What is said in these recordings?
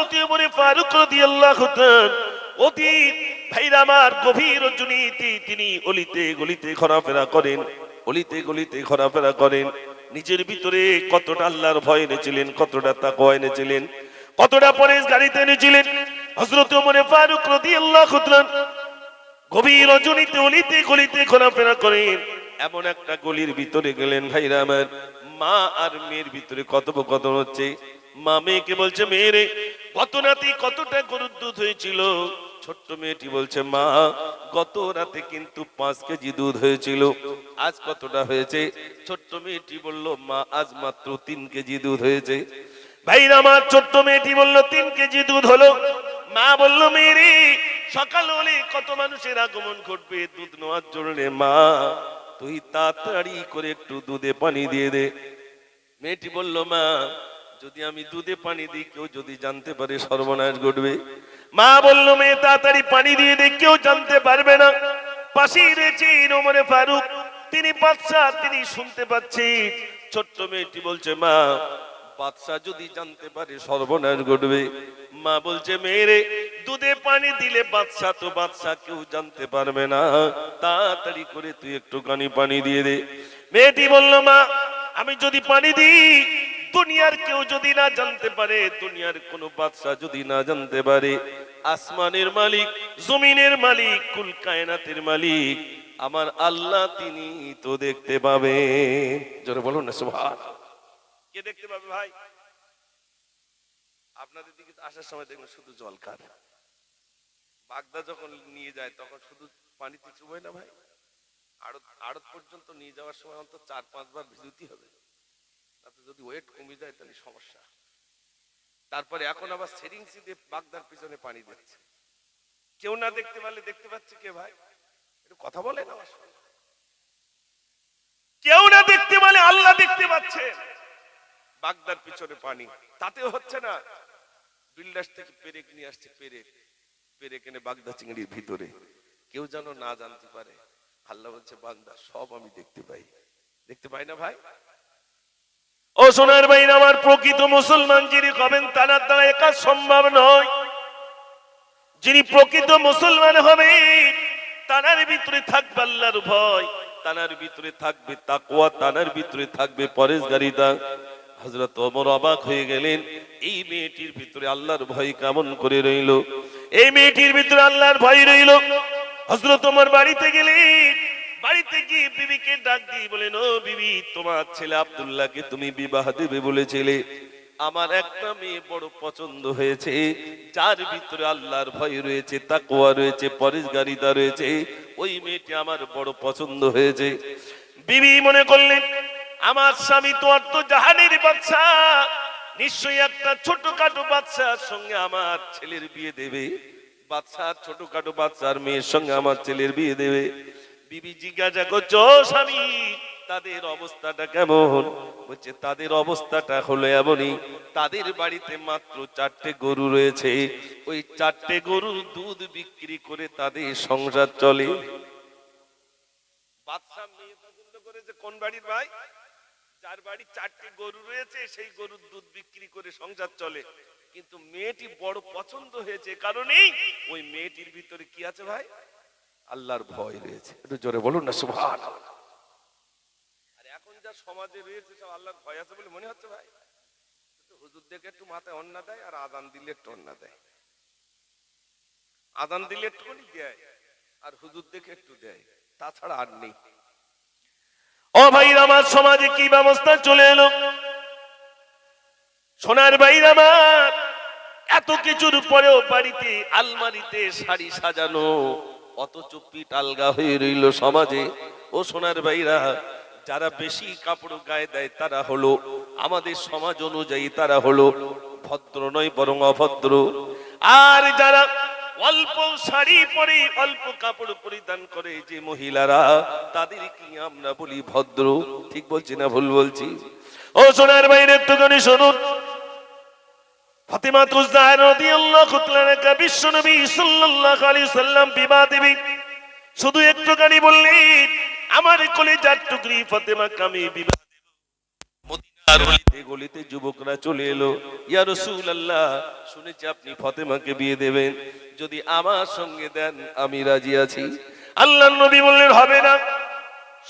হযরত ওমর ফারুক রাদিয়াল্লাহু তাআলা অতি ভাইরা আমার গভীর রজনীতে তিনি অলিতে গলিতে ঘোরাফেরা করেন, অলিতে গলিতে ঘোরাফেরা করেন। নিজের ভিতরে কতটা আল্লাহর ভয় এনেছিলেন, কতটা তাকওয়া এনেছিলেন, কতটা পরহেজগারিতা এনেছিলেন। হযরত ওমর ফারুক রাদিয়াল্লাহু তাআলা গভীর রজনীতে অলিতে গলিতে ঘোরাফেরা করেন। এমন একটা গলির ভিতরে গেলেন ভাইরা আমার, মা আর মেয়ের ভিতরে কথোপকথন হচ্ছে। মা মেয়েকে বলছে, মেয়েরে গত রাতে কতটা গরুর দুধ হয়েছিল? ছোট্ট মেয়েটি বলছে, মা গত রাতে কিন্তু 5 কেজি দুধ হয়েছিল। আজ কতটা হয়েছে? ছোট্ট মেয়েটি বলল, মা আজ মাত্র 3 কেজি দুধ হয়েছে। ভাইরা আমার, ছোট্ট মেয়েটি বলল 3 কেজি দুধ হলো। মা বলল, মেয়েরে সকাল হলে কত মানুষের আগমন ঘটবে দুধ নেওয়ার জন্য, মা তুই তাড়াতাড়ি করে একটু দুধে পানি দিয়ে দে। মেয়েটি বলল, মা যদি আমি দুধে পানি দিই কেউ যদি জানতে পারে সর্বনাশ ঘটবে। মা বলল, মেয়ে তাড়াতাড়ি পানি দিয়ে দে, কেউ জানতে পারবে না। পাশেই রয়েছে ওমর ফারুক, তিনি বাদশা, তিনি শুনতে পাচ্ছি। ছোট্ট মেয়েটি বলছে, মা বাদশা যদি জানতে পারে সর্বনাশ ঘটবে। মা বলছে, মেয়েরে দুধে পানি দিলে বাদশা তো বাদশা, কেউ জানতে পারবে না, তাড়াতাড়ি করে তুই একটুখানি পানি দিয়ে দে। মেয়েটি বলল, মা আমি যদি পানি দিই দুনিয়ার কেউ যদি না জানতে পারে, দুনিয়ার কোন বাদশা যদি না জানতে পারে, আসমানের মালিক, জমিনের মালিক, কুল কায়নাতের মালিক আমার আল্লাহ তিনি তো দেখতে পাবে। জোরে বলুন না সুবহানাল্লাহ। কে দেখতে পাবে ভাই? আপনাদের দিকে আসার সময় দেখবেন শুধু জল কার। বাগদা যখন নিয়ে যায় তখন শুধু পানিতে চুবায় না ভাই, আড়ত পর্যন্ত নিয়ে যাওয়ার সময় অন্তত 4-5 বার ভিজুতি হবে, তাতে যদি ওয়েট কমে যায় তাহলে সমস্যা। তারপরে এখন আবার সেরিংসি দিয়ে বাগদার পিছনে পানি দিচ্ছে। কেউ না দেখতে পারলে দেখতে পাচ্ছে কে ভাই? একটু কথা বলে না। কেউ না দেখতে পারলে আল্লাহ দেখতে পাচ্ছে। বাগদার পিছনে পানি, তাতেও হচ্ছে না। বিল্ডাস থেকে পেরেক নিয়ে আসছে, পেরেক এনে বাগদা চিংড়ির ভিতরে কেউ যেন না জানতে পারে। আল্লাহ বলছে, বাগদা সব আমি দেখতে পাই। দেখতে পাই না ভাই? ও সোনার ভাই আমার, প্রকৃত মুসলমান যিনি হবেন তার দ্বারা একা সম্ভব নয়। যিনি প্রকৃত মুসলমান হবে তার ভিতরে থাকবে আল্লাহর ভয়, তার ভিতরে থাকবে তাকওয়া, তার ভিতরে থাকবে পরহেজগারিতা। হযরত ওমর অবাক হয়ে গেলেন, এই মেয়েটির ভিতরে আল্লাহর ভয় কেমন করে রইল, এই মেয়েটির ভিতরে আল্লাহর ভয় রইল। হযরত ওমর বাড়িতে গেলেন, বাড়িতে গিয়ে বিবিকে ডাক দিয়ে বলেন, ও বিবি, তোমার ছেলে আব্দুল্লাহকে তুমি বিবাহ দেবে বলেছিলে, আমার একটা মেয়ে বড় পছন্দ হয়েছে, যার ভিতরে আল্লাহর ভয় রয়েছে, তাকওয়া রয়েছে, পরহেজগারিতা রয়েছে, ওই মেয়েটি আমার বড় পছন্দ হয়েছে। বিবি মনে করলেন, আমার স্বামী তো অর্থ জাহানের বাদশা, নিশ্চয়ই একটা ছোটখাটো বাদশার সঙ্গে আমার ছেলের বিয়ে দেবে, বাদশার ছোটখাটো বাদশার মেয়ের সঙ্গে আমার ছেলের বিয়ে দেবে। বিবি জিজ্ঞাসা করছো, স্বামী তাদের অবস্থাটা কেমন? বলছে, তাদের অবস্থাটা হলো এমনই, তাদের বাড়িতে মাত্র 4টে গরু রয়েছে, ওই 4টে গরুর দুধ বিক্রি করে তাদের সংসার চলে। বাদশা মেয়ে পছন্দ করেছে কোন বাড়ির ভাই? যার বাড়ি 4টে গরু রয়েছে, সেই গরুর দুধ বিক্রি করে সংসার চলে। কিন্তু মেয়েটি বড় পছন্দ হয়েছে কারণেই ওই মেয়েটির ভিতরে কি আছে ভাই? আল্লাহর ভয় রয়েছে। একটু জোরে বলুন না সুবহানাল্লাহ। আর এখন যা সমাজে রয়েছে সব আল্লাহর ভয় আছে বলে মনে হচ্ছে ভাই। হুজুর দেখে একটু মাথায় অন্না দেয়, আর আযান দিলে একটু অন্না দেয়। আযান দিলে একটুখানি দেয়, আর হুজুর দেখে একটু দেয়, তাছাড়া আর নেই। ও ভাই আমার, সমাজে কি ব্যবস্থা চলে এলো! সোনার ভাই আমার, এত কিছুর পরেও বাড়িতে আলমারিতে শাড়ি সাজানো, অথচ পিঠ আলগা হয়ে রইল সমাজে। ও সোনার ভাইরা, যারা বেশি কাপড় গায়ে দেয় তারা হলো আমাদের সমাজ অনুযায়ী তারা হলো ভদ্র নয় বরং অভদ্র। আর যারা অল্প শাড়ি পরে, অল্প কাপড় পরিধান করে যে মহিলারা, তাদের কি আমরা বলি ভদ্র। ঠিক বলছি না ভুল বলছি? ও সোনার ভাইরা, একটুখানি শুনুন। ফাতিমা তুজ-জাহরা রাদিয়াল্লাহু তাআলা বিশ্বনবী সাল্লাল্লাহু আলাইহি সাল্লাম বিবাহ দেবী, শুধু একটুখানি বললেন, আমার কলিজার টুকরি ফাতেমাকে আমি বিবাহ দেব, মদিনা আর গলিতে গলিতে যুবকরা চলে এলো, ইয়া রাসূলুল্লাহ, শুনেছি আপনি ফাতেমাকে বিয়ে দেবেন, যদি আমার সঙ্গে দেন আমি রাজি আছি। আল্লাহর নবী বললেন হবে না।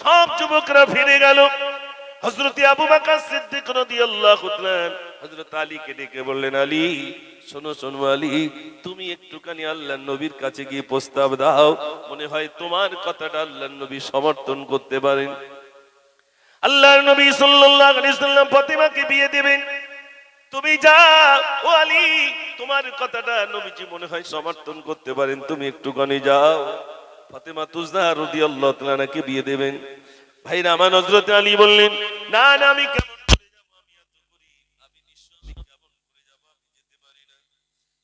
সব যুবকরা ফিরে গেল। হযরত আবু বকর সিদ্দিক রাদিয়াল্লাহু তাআলা হযরত আলীকে ডেকে বললেন, আলী শোনো শোনো আলী, তুমি একটুখানি আল্লাহর নবীর কাছে গিয়ে প্রস্তাব দাও, মনে হয় তোমার কথাটা আল্লাহর নবী সমর্থন করতে পারেন। আল্লাহর নবী সাল্লাল্লাহু আলাইহি ওয়াসাল্লাম ফাতেমাকে বিয়ে দেবেন, তুমি যাও ও আলী, তোমার কথাটা নবীজি মনে হয় সমর্থন করতে পারেন, তুমি একটুখানি যাও, ফাতেমা তুজদাহ রাদিয়াল্লাহু তাআলা নাকি বিয়ে দেবেন। ভাইরা আমার, হযরত আলী বললেন, না না, আমি কেমন করে যাব, আমি এত গরীব, আমি নিঃস্ব, আমি কেমন করে যাব, আমি যেতে পারি না।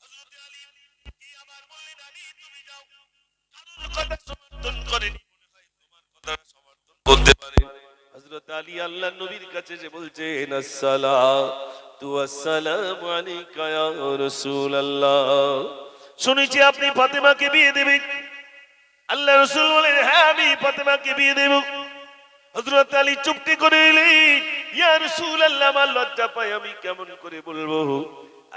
হযরত আলী কি আবার বললেন, আলী তুমি যাও, কারোর কথা সমর্থন করেনি, মনে হয় তোমার কথা সমর্থন করতে পারে। হযরত আলী আল্লাহর নবীর কাছে যে বলছেন, আসসালাতু ওয়াসসালামু আলাইকা ইয়া রাসূলুল্লাহ, শুনেছি আপনি ফাতেমাকে বিয়ে দেবেন। আল্লাহ রাসূল বলেন, হ্যাঁ আমি ফাতেমাকে বিয়ে দেব। হযরত আলী চুপটি করে এলেন, ইয়া রাসূলুল্লাহ, আমার লজ্জা পায়, আমি কেমন করে বলবো।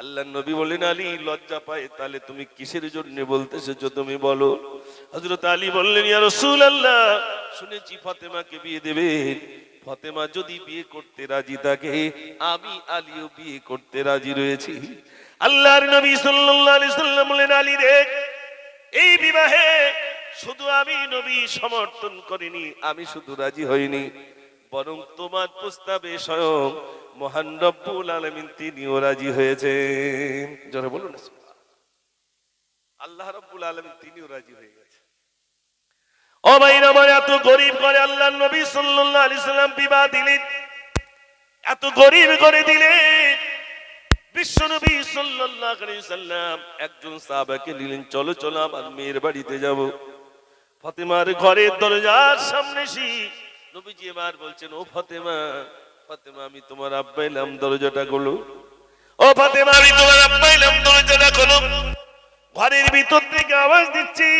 আল্লাহর নবী বলেন, আলী লজ্জা পায়, তাহলে তুমি কিসের জন্য বলতে এসেছো তুমি বলো। হযরত আলী বললেন, ইয়া রাসূলুল্লাহ, শুনেছি ফাতেমাকে বিয়ে দেবেন, ফাতেমা যদি বিয়ে করতে রাজি থাকে, আমি আলীও বিয়ে করতে রাজি রয়েছি। আল্লাহর নবী সাল্লাল্লাহু আলাইহি সাল্লাম বলেন, আলী রে, এই বিবাহে শুধু আমি নবী সমর্থন করিনি, আমি শুধু রাজি হইনি, বরং তোমার প্রস্তাবে স্বয়ং মহান রব্বুল আলামিন তিনিও রাজি হয়েছেন। জোরে বলুন না, আল্লাহ রব্বুল আলামিন তিনিও রাজি হয়ে গেছে। ও ভাইরা আমার, এত গরিব করে আল্লাহর নবী সাল্লাল্লাহু আলাইহি সাল্লাম বিবাহ দিলেন, এত গরিব করে দিলেন। বিশ্বনবী সাল্লাল্লাহু আলাইহি সাল্লাম একজন সাহাবাকে নিলেন, চলো চলো আমার মেয়ের বাড়িতে যাব। ফাতেমার ঘরের দরজার সামনে এসে নবীজি এবার বলছেন, ও ফাতেমা, ফাতেমা আমি তোমার আব্বা এলাম, দরজাটা খোলো। ও ফাতেমা, আমি তোমার আব্বা এলাম, দরজাটা খোলো। ঘরের ভিতর থেকে আওয়াজ দিচ্ছি,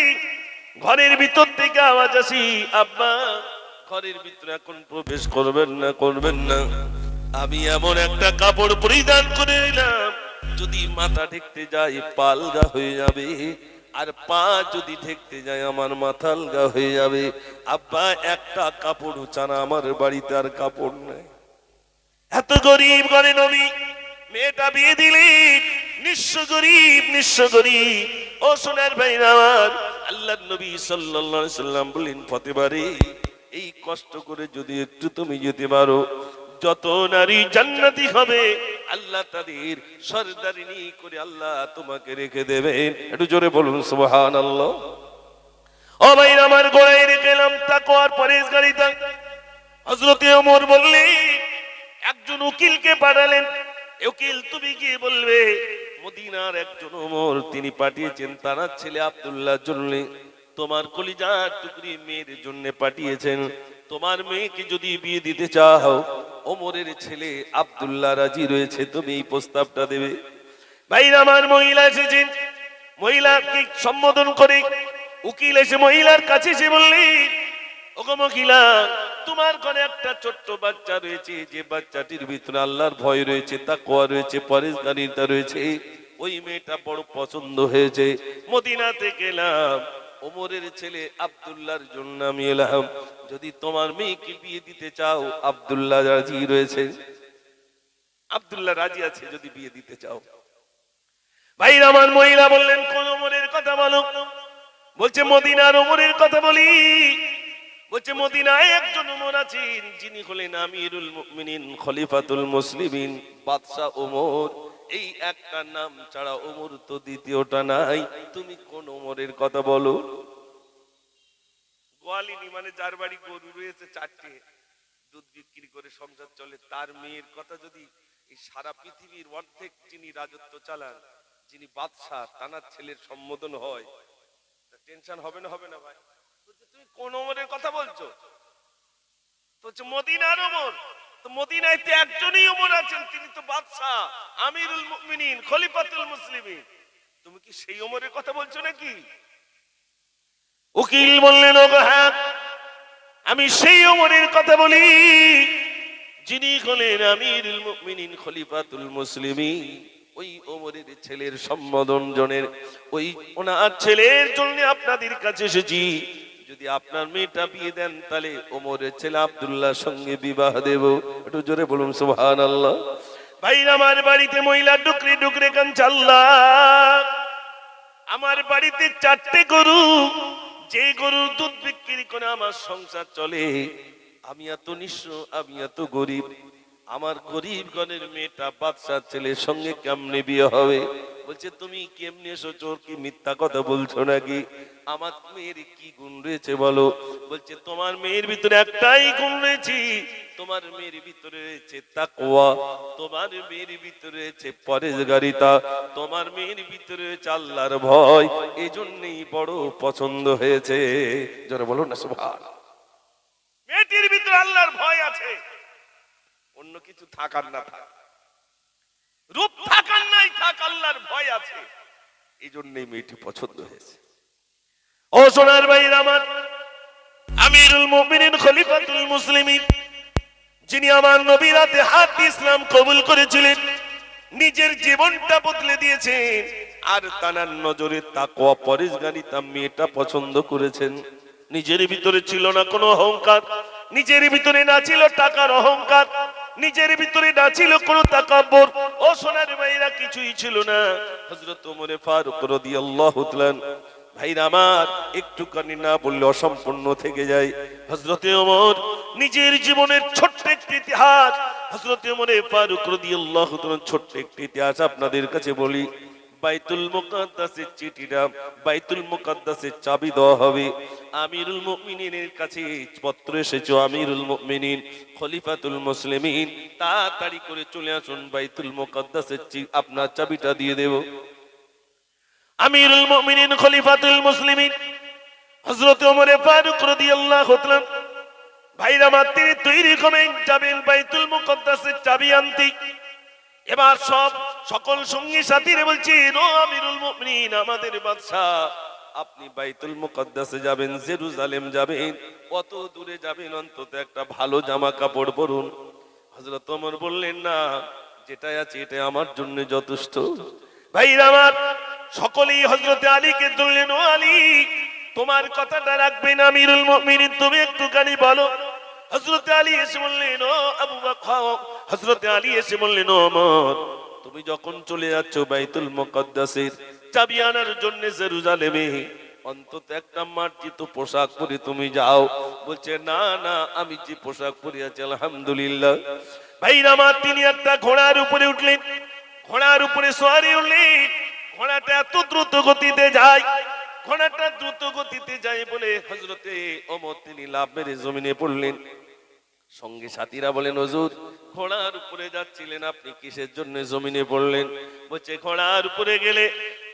ঘরের ভিতর থেকে আওয়াজ আসি, আব্বা ঘরের ভিতরে এখন প্রবেশ করবেন না, করবেন না, আমি এমন একটা কাপড় পরিধান করে নিলাম, যদি মাথা ঢেকতে যায় পা আলগা হয়ে যাবে, আর পা যদি ঢেকতে যায় আমার মাথা আলগা হয়ে যাবে। আব্বা একটা কাপড় ছাড়া আমার বাড়িতে আর কাপড় নাই। এত গরিব ঘরে নবী মেয়েটা বিয়ে দিলেন, নিঃস্ব গরিব, নিঃস্ব গরিব। ও সোনার ভাইরা আমার, আল্লাহর নবী সাল্লাল্লাহু আলাইহি সাল্লাম বলেন, ফাতেমা রে, এই কষ্ট করে যদি একটু তুমি যেতে পারো, যত নারী জান্নাতি হবে আল্লাহ তাদের সরদারিনী করে আল্লাহ তোমাকে রেখে দেবেন। একটু জোরে বলুন সুবহানাল্লাহ। ও ভাইরা আমার, গোড়ায় রেখেলাম তাকওয়ার পরেশগারিতা। হযরত ওমর বললেন, একজন উকিলকে পাঠালেন, উকিল তুমি গিয়ে বলবে মদিনার একজন ওমর তিনি পাঠিয়েছেন তার ছেলে আব্দুল্লাহর জন্য, তোমার কলিজার টুকরি মেয়ের জন্য পাঠিয়েছেন, তোমার মেয়েকে যদি বিয়ে দিতে চাও, ওমরের ছেলে আব্দুল্লাহ রাজি রয়েছে, তুমি এই প্রস্তাবটা দেবে। ভাইরা আমার, মহিলা এসেছেন, মহিলাকে সম্বোধন করে উকিল এসে মহিলার কাছে এসে বললেন, ওগো মহিলা, তোমার ঘরে একটা ছোট্ট বাচ্চা রয়েছে, যে বাচ্চাটির ভিতরে আল্লাহর ভয় রয়েছে, তাকওয়া রয়েছে, পরেশগারিতা রয়েছে, ওই মেয়েটা বড় পছন্দ হয়েছে, মদিনা থেকে এলাম, ওমরের ছেলে আব্দুল্লাহর জন্য আমি এলাম, যদি তোমার মেয়েকে বিয়ে দিতে চাও, আব্দুল্লাহ রাজি রয়েছে, আব্দুল্লাহ রাজি আছে যদি বিয়ে দিতে চাও। ভাইরা আমার, মহিলা বললেন, কোন ওমরের কথা বলো? বলছে মদিনার ওমরের কথা বলি। বলছে মদিনায় একজন ওমর আছেন, যিনি হলেন আমিরুল মুমিনিন, খলিফাতুল মুসলিমিন, বাদশা ওমর। এই একটা নাম ছাড়া ওমর তো দ্বিতীয়টা নাই, তুমি কোন ওমরের কথা বলো? গোয়ালিনী মানে যার বাড়ি গরু রয়েছে চারটে, দুধ বিক্রি করে সংসার চলে, তার মেয়ের কথা যদি এই সারা পৃথিবীর অর্ধেক যিনি রাজত্ব চালান, যিনি বাদশা, তানার ছেলের সম্বোধন হয়, টেনশন হবে না? হবে না ভাই? তুমি কোন ওমরের কথা বলছো? তো মদিনার ওমর। তো মদিনায় তো একজনই ওমর আছেন, তিনি তো বাদশা, আমিরুল মুমিনিন, খলিফাতুল মুসলিমিন, তুমি কি সেই ওমরের কথা বলছো নাকি? উকিল বললেন, ওগো হ্যাঁ, আমি সেই ওমরের কথা বলি, যিনি হলেন আমিরুল মুমিনিন খলিফাতুল মুসলিমিন, ওই ওমরের ছেলের সম্বোধনের ওই ওনার ছেলের জন্য আপনাদের কাছে এসেছি। যদি আপনার মেয়েটা বিয়ে দেন তাহলে ওমরের ছেলে আব্দুল্লাহর সঙ্গে বিবাহ দেব। একটু জোরে বলুন সুবহানাল্লাহ। ভাইরা, আমার বাড়িতে মহিলা ডুকরে ডুকরে কাঁদছে, আল্লাহ আমার বাড়িতে 4টে গরু, যে গরুর দুধ বিক্রি করে আমার সংসার চলে। আমি এত নিঃস্ব, আমি এত গরিব, আমার গরিব ঘরের মেয়েটা বাদশার ছেলের সঙ্গে কেমনে বিয়ে হবে? বলছে তুমি কেমনে এসেছো, কি মিথ্যা কথা বলছো নাকি? আমার মেয়ের কি গুণ রয়েছে বলো? বলছে তোমার মেয়ের ভিতরে একটাই গুণ রয়েছে, তোমার মেয়ের ভিতরে রয়েছে তাকওয়া, তোমার মেয়ের ভিতরে রয়েছে পরেজগারিতা, তোমার মেয়ের ভিতরে রয়েছে আল্লাহর ভয়, এজন্যই বড় পছন্দ হয়েছে। যারা বলো না সুবহানাল্লাহ। মেয়েটির ভিতরে আল্লাহর ভয় আছে, অন্য কিছু থাকার না থাক, রূপ থাকার নাই থাক, আল্লাহর ভয় আছে, এই জন্যই মেয়েটি পছন্দ হয়েছে। ও সোনার ভাইরা আমার, আমিরুল মুমিনিন খলিফাতুল মুসলিমিন, যিনি আমার নবীর হাতে হাত দিয়ে ইসলাম কবুল করেছিলেন, নিজের জীবনটা বদলে দিয়েছেন, আর তানার নজরে তাকওয়া পরেজগারিতা মেয়েটা পছন্দ করেছেন। নিজের ভিতরে ছিল না কোনো অহংকার, নিজের ভিতরে না ছিল টাকার অহংকার, নিজের ভিতরে না ছিল কোনো তাকাব্বুর। ও সোনার ভাইরা, কিছুই ছিল না। হযরত ওমর ফারুক রাদিয়াল্লাহু তাআলা, ভাইরা আমার, একটুখানি না বললে অসম্পূর্ণ থেকে যায়। হযরতে ওমর নিজের জীবনের ছোট্ট একটি ইতিহাস, হযরতে ওমর ফারুক রাদিয়াল্লাহু তাআলা ছোট্ট একটি ইতিহাস আপনাদের কাছে বলি। বাইতুল মুকাদ্দাসের চিঠিটা, বাইতুল মুকাদ্দাসের চাবি দেওয়া হবে। আমিরুল মুমিনিনের কাছে পত্র এসেছে, আমিরুল মুমিনিন খলিফাতুল মুসলিমিন, তাড়াতাড়ি করে চলে আসুন, বাইতুল মুকাদ্দাসের আপনার চাবিটা দিয়ে দেব। আমিরুল মুমিনিন খলিফাতুল মুসলিমিন হযরত ওমর ফারুক রাদিয়াল্লাহু তাআলা, ভাইরা মাত্র তৈরি করেন যাবেন বাইতুল মুকাদ্দাসের চাবি আনতে। এবার সকল সঙ্গী সাথীরা বলছেন, ও আমিরুল মুমিনিন, আমাদের বাদশা, আপনি বাইতুল মুকাদ্দাসে যাবেন, জেরুজালেম যাবেন, কত দূরে যাবেন, অন্তত একটা ভালো জামা কাপড় পরুন। হযরত ওমর বললেন, না, যেটাই আছে এটা আমার জন্য যথেষ্ট। ভাইরা আমার, সকলেই হযরতে আলীকে ধরলেন, ও আলী, তোমার কথাটা রাখবেন আমিরুল মুমিনিন, তুমি একটুখানি বলো। হযরতে আলী এসে বললেন, ও আবু বকর, হযরতে আলী এসে বললেন, ও ওমর, তুমি যখন চলে যাচ্ছ বাইতুল মুকাদ্দাসের চাবি আনার জন্য জেরুজালেমে, অন্তত একটা মার্জিত পোশাক পরে তুমি যাও। বলছে, না না, আমি যে পোশাক পরে আছি আলহামদুলিল্লাহ। ভাইরা আমার, তিনি একটা ঘোড়ার উপরে উঠলেন, ঘোড়ার উপরে সওয়ারি হলেন। ঘোড়াটা এত দ্রুত গতিতে যায়, ঘোড়াটা দ্রুত গতিতে যায় বলে হযরতে ওমর তিনি লাফ মেরে জমিনে পড়লেন। সঙ্গে সাথীরা বলেন, হুজুর, ঘোড়ার উপরে যাচ্ছিলেন, আপনি কিসের জন্য জমিনে পড়লেন? বলছে, ঘোড়ার উপরে গেলে,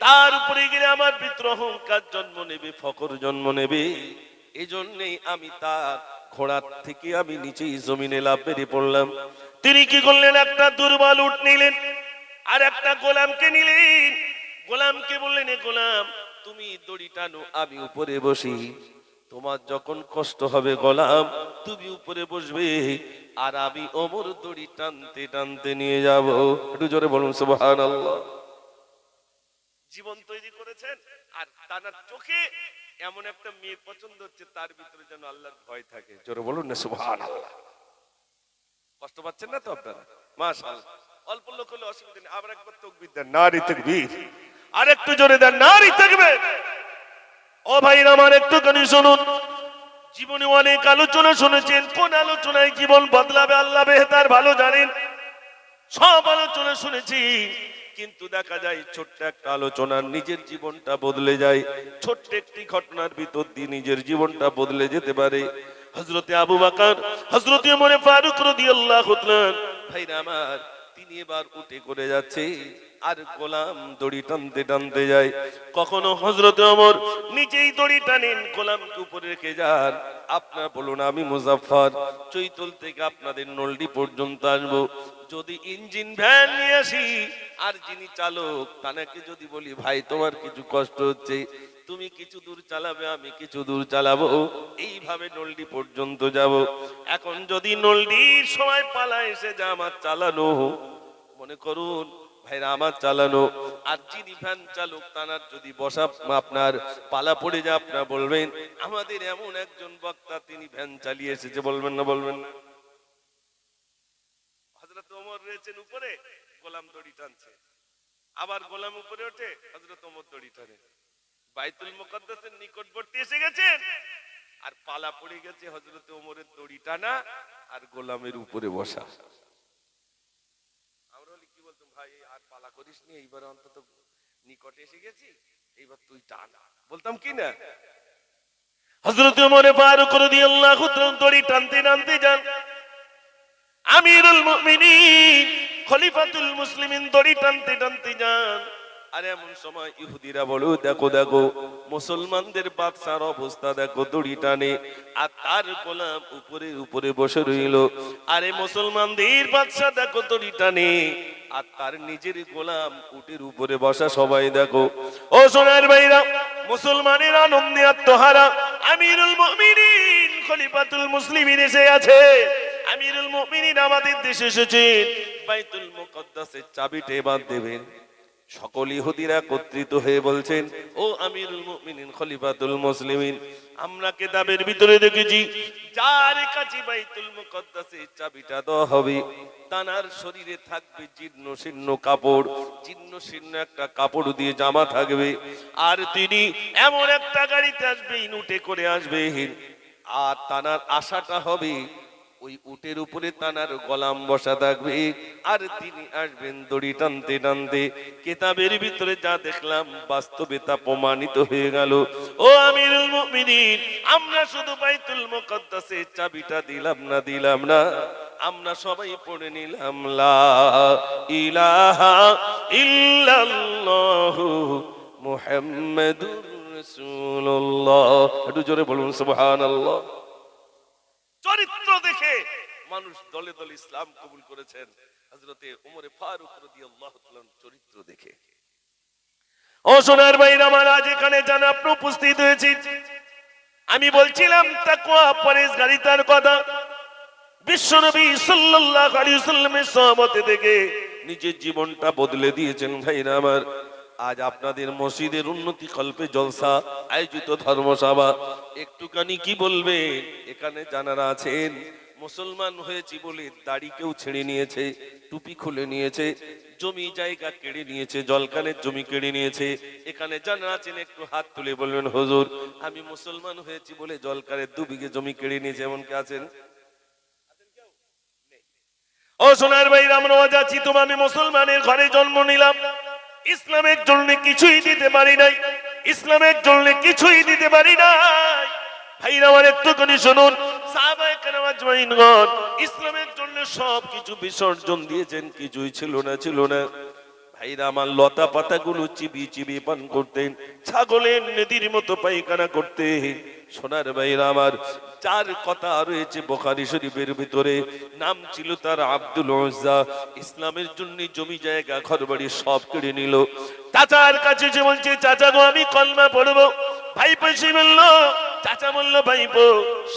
তার উপরে গেলে আমার ভিতর অহংকার জন্ম নেবে, ফখর জন্ম নেবে, এই জন্যই আমি তার ঘোড়ার থেকে আমি নিচেই জমিনে লাফ মেরে পড়লাম। তিনি কি করলেন? একটা দুর্বল উট নিলেন, আর একটা গোলামকে নিলেন। গোলামকে বললেন, এ গোলাম, তুমি দড়ি টানো, আমি উপরে বসি। তোমার যখন কষ্ট হবে গোলাম, তুমি উপরে বসবে, আর আমি ওমর দড়ি টানতে টানতে নিয়ে যাব। একটু জোরে বলুন সুবহানাল্লাহ। জীবন তৈরি করেছেন, আর তার চোখে এমন একটা মেয়ে পছন্দ হচ্ছে, তার ভিতরে যেন আল্লাহর ভয় থাকে। জোরে বলুন না সুবহানাল্লাহ। কষ্ট পাচ্ছেন না তো আপনারা? মাশাআল্লাহ। অল্প লোক হলে অসুবিধা নেই। আবার একবার তাকবীর দেন, নারী তাকবীর। আর একটু জোরে দেন, নারী তাকবীর। ও ভাইরা আমার, একটুখানি শুনুন। জীবনে অনেক আলোচনা শুনেছেন, কোন আলোচনায় জীবন বদলাবে আল্লাহ বেহতার ভালো জানেন। সব আলোচনা শুনেছি, কিন্তু দেখা যায় ছোট্ট একটা আলোচনার নিজের জীবনটা বদলে যায়। ছোট্ট একটি ঘটনার ভিতর দিয়ে নিজের জীবনটা বদলে যেতে পারে। হযরতে আবু বকর, হযরতে ওমর ফারুক রাদিয়াল্লাহু তাআলা, ভাইরা আমার, তিনি এবার উঠে করে যাচ্ছে। আর গোলাম দড়ি টানতে টানতে যায়। কখনো হযরত ওমর নিচেই দড়ি টানেন, গোলামকে উপরে রেখে যান। আপনার বলুন আমি মুজাফফর চৈতল থেকে আপনাদের নলডি পর্যন্ত আসবো, যদি ইঞ্জিন ভ্যান নিয়ে আসি আর যিনি চালক তাকে যদি বলি ভাই তোমার কিছু কষ্ট হচ্ছে, তুমি কিছু দূর চালাবে আমি কিছু দূর চালাবো, এইভাবে নলডি পর্যন্ত যাব। এখন যদি নলডির সময় পালা এসে যা আমার চালানো, মনে করুন ভাইরা আমার চালানো, আর যিনি ভ্যান চালক তানার যদি বসা আপনার পালা পড়ে যায়, আপনারা বলবেন আমাদের এমন একজন বক্তা তিনি ভ্যান চালিয়ে এসেছে, বলবেন না বলবেন না? হযরত ওমর রয়েছেন উপরে, গোলাম দড়ি টানছে, আবার গোলাম উপরে ওঠে, হযরত ওমর দড়ি টানে। বাইতুল মুকাদ্দাসের নিকটবর্তী এসে গেছেন আর পালা পড়ে গেছে হযরত ওমরের দড়ি টানা আর গোলামের উপরে বসা। আমরা বলি কি বলতাম, ভাই আর পালা করিস নি, এইবার অন্তত নিকটে এসে গেছি, এইবার তুই টানা, বলতাম কি না? হযরত ওমর ফারুক রাদিয়াল্লাহু তাআলা দড়ি টানতে টানতে যান, আমিরুল মুমিনিন খলিফাতুল মুসলিমিন দড়ি টানতে টানতে যান। আর এমন সময় ইহুদিরা বলো দেখো দেখো মুসলমানদের বাদশার অবস্থা দেখো, দড়ি টানে আর তার গোলাম উপরে উপরে বসে রইল। আরে মুসলমানদের বাদশা দেখো দড়ি টানে আর তার নিজের গোলাম উটের উপরে বসা, সবাই দেখো। ও সোনার ভাইরা, মুসলমানের আনন্দে আত্মহারা, আমিরুল মুমিনিন খলিফাতুল মুসলিমিন এসে আছে। আমিরুল মুমিনিন আমাদের দেশে এসেছেন, বাইতুল মুকাদ্দাসের চাবিটা এবার দেবেন। সকল ইহুদিরা একত্রিত হয়ে বলছেন, ও আমিরুল মুমিনিন খলিফাতুল মুসলিমিন, আমরা কিতাবের ভিতরে দেখেছি যার কাছে বাইতুল মুকাদ্দাসের চাবিটা দেওয়া হবে তানার শরীরে থাকবে জীর্ণ শীর্ণ কাপড়, জীর্ণ শীর্ণ একটা কাপড় দিয়ে জামা থাকবে, আর তিনি এমন একটা গাড়িতে আসবেন, উটে করে আসবেন, আর তানার আশাটা হবে ওই উটের উপরে তানার গোলাম বসা থাকবে আর তিনি আসবেন দড়ি টানতে টানতে। কিতাবের ভিতরে যা দেখলাম বাস্তবে তা প্রমাণিত হয়ে গেল। ও আমিরুল মুমিনিন, আমরা শুধু বাইতুল মুকাদ্দাসের চাবিটা দিলাম না, আমরা সবাই পড়ে নিলাম লা ইলাহা ইল্লাল্লাহু মুহাম্মাদুর রাসূলুল্লাহ। একটু জোরে বলুন সুবহানাল্লাহ। চরিত্র দেখে মানুষ দলে দলে ইসলাম কবুল করেছেন, হযরতে ওমর ফারুক রাদিয়াল্লাহু তাআলা চরিত্র দেখে। ও সোনার ভাইরা আমার, আজ এখানে যারা আপনি উপস্থিত হয়েছেন, আমি বলছিলাম তাকওয়া পরহেজগারিতার কথা। বিশ্বনবী সাল্লাল্লাহু আলাইহি ওয়াসাল্লামের সহবতে দেখে নিজের জীবনটা বদলে দিয়েছেন। ভাইরা আমার, আজ আপনাদের মসজিদের উন্নতি কল্পে জলসা আয়োজিত ধর্মসভা, একটুখানি কি বলবে, এখানে জানারা আছেন মুসলমান হয়েছি বলে দাড়ি কেউ ছেড়ে নিয়েছে, টুপি খুলে নিয়েছে, জমি জায়গা কেড়ে নিয়েছে, জলকানের জমি কেড়ে নিয়েছে। এখানে জানা আছেন একটু হাত তুলে বলবেন হুজুর আমি মুসলমান হয়েছি বলে জলকানের 2 বিঘে জমি কেড়ে নিয়েছে, এমন কে আছেন? ও সোনার ভাই, আমরা যাচ্ছি, তুমি আমি মুসলমানের ঘরে জন্ম নিলাম, ইসলামের জন্য কিছুই দিতে পারি নাই, ইসলামের জন্য কিছুই দিতে পারি নাই। ভাইরা আমার একটুখানি শুনুন, সাহাবায়ে কেরাম আজমাইনগণ ইসলামের জন্য সবকিছু বিসর্জন দিয়েছেন, কিছুই ছিল না। ভাইরা আমার লতা পাতাগুলো চিবি চিবি পান করতেন, ছাগলের নদীর মতো পায়খানা করতেন। সোনার ভাইরা আমার, চার কথা রয়েছে বুখারী শরীফের ভিতরে, নাম ছিল তার আব্দুল উজ্জা। ইসলামের জন্য জমি জায়গা ঘরবাড়ি সব কেড়ে নিল। চাচার কাছে যে বলছে চাচা গো আমি কলমা পড়বো, ভাইপো সে বলল, চাচা বলল ভাইপো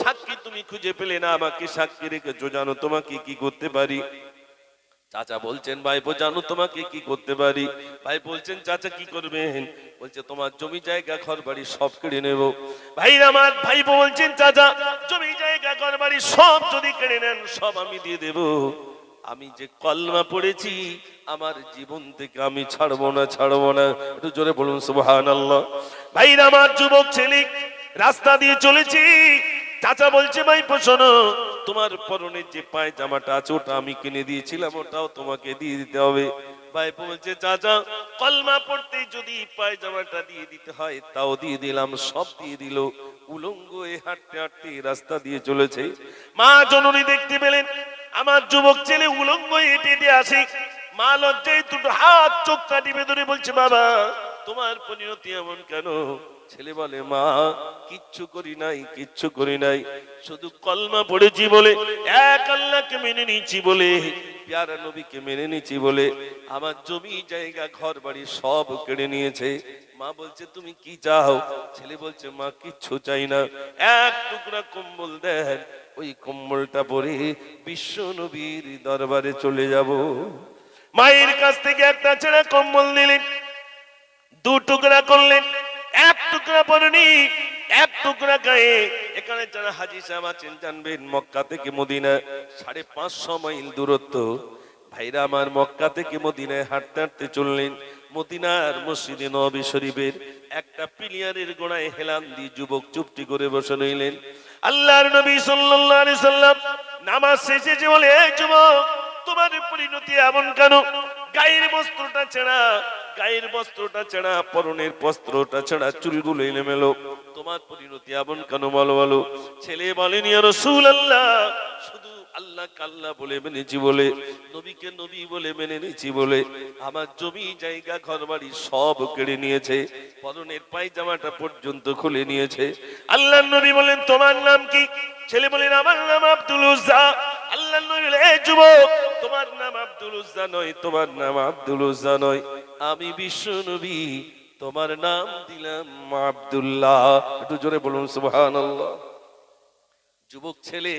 সাক্ষী তুমি খুঁজে পেলে না, আমাকে সাক্ষী রেখেছো, জানো তোমাকে কি করতে পারি? চাচা বলছেন ভাইপো জানো তোমাকে কি করতে পারি? ভাই বলছেন চাচা কি করবেন? বলছে তোমার জমি জায়গা ঘর বাড়ি সব কেড়ে নেব। ভাই আমার ভাইপো বলছেন চাচা জমি জায়গা ঘর বাড়ি সব যদি কেড়ে নেন সব আমি দিয়ে দেব, আমি যে কলমা পড়েছি আমার জীবন থেকে আমি ছাড়বো না। একটু জোরে বলুন সুবহানাল্লাহ। ভাই আমার যুবক ছেলে রাস্তা দিয়ে চলেছি, চাচা বলছে ভাইপো শোনো তোমার পরনে যে পায়জামাটা আছে ওটা আমি কিনে দিয়েছিলাম, ওটাও তোমাকে দিয়ে দিতে হবে। ভাইপো বলছে চাচা কলমা পড়তে যদি পায়জামাটা দিয়ে দিতে হয় তাও দিয়ে দিলাম, সব দিয়ে দিল। উলঙ্গ হয়ে হাঁটতে হাঁটতে রাস্তা দিয়ে চলেছে। মা জননী দেখতে পেলেন আমার যুবক ছেলে উলঙ্গ হেঁটে হেঁটে আসে, মা লজ্জায় দুটো হাত চোখ কাটিবে ধরে বলছে, বাবা তোমার পরিণতি এমন কেন? ছেলে বলে, মা কিচ্ছু করি নাই, কিচ্ছু করি নাই, শুধু কলমা পড়েছি বলে, এক আল্লাহকে মেনে নিয়েছি বলে, প্যারা নবীকে মেনে নিয়েছি বলে আমার জমি জায়গা ঘর বাড়ি সব কেড়ে নিয়েছে। মা বলছে, তুমি কি চাও? ছেলে বলছে, মা কিচ্ছু চাই না, এক টুকরা কম্বল দেন, ওই কম্বলটা পরে বিশ্ব নবীর দরবারে চলে যাব। মায়ের কাছ থেকে একটা ছেঁড়া কম্বল নিলেন, দু টুকরা করলেন, এক টুকরা পরনি, এক টুকরা গায়ে। এখানে যারা হাজী সাহেব আছেন জানবেন, মক্কা থেকে মদিনা 550 মাইল দূরত্ব। ভাইরা আমার, মক্কা থেকে মদিনায় হাঁটতে হাঁটতে চললেন। মদিনার মসজিদে নববী শরীফের একটা পিলিয়ারের গোড়ায় হেলান দিয়ে যুবক চুপটি করে বসে রইলেন। আল্লাহর নবী সাল্লাল্লাহু আলাইহি সাল্লাম নামাজ শেষে যে বলে, এই যুবক তোমার পরিণতি এমন কেন? গায়ের বস্ত্রটা ছেঁড়া, গায়ের বস্ত্রটা ছেঁড়া, পরনের বস্ত্রটা ছেঁড়া, চুলগুলো এলোমেলো, তোমার পরিণতি এমন কেন বলো বলো। ছেলে বলেন, ইয়া রাসূলুল্লাহ, শুধু আল্লাহ কাল্লা বলে মেনেছি বলে, নবীকে নবী বলে মেনে নিয়েছি বলে আমার জমি জায়গা ঘর বাড়ি সব কেড়ে নিয়েছে, পরনের পায়জামাটা পর্যন্ত খুলে নিয়েছে। আল্লাহর নবী বলেন, তোমার নাম কি? ছেলে বলেন, আমার নাম আব্দুল উজ্জা। আল্লাহর নবী বলেন, এই যুবক, তোমার নাম আব্দুল উজ্জা নয়, তোমার নাম আব্দুল উজ্জা নয়, আমি বিশ্ব নবী তোমার নাম দিলাম আব্দুল্লাহ। একটু জোরে বলুন সুবহানাল্লাহ। যুবক ছেলে,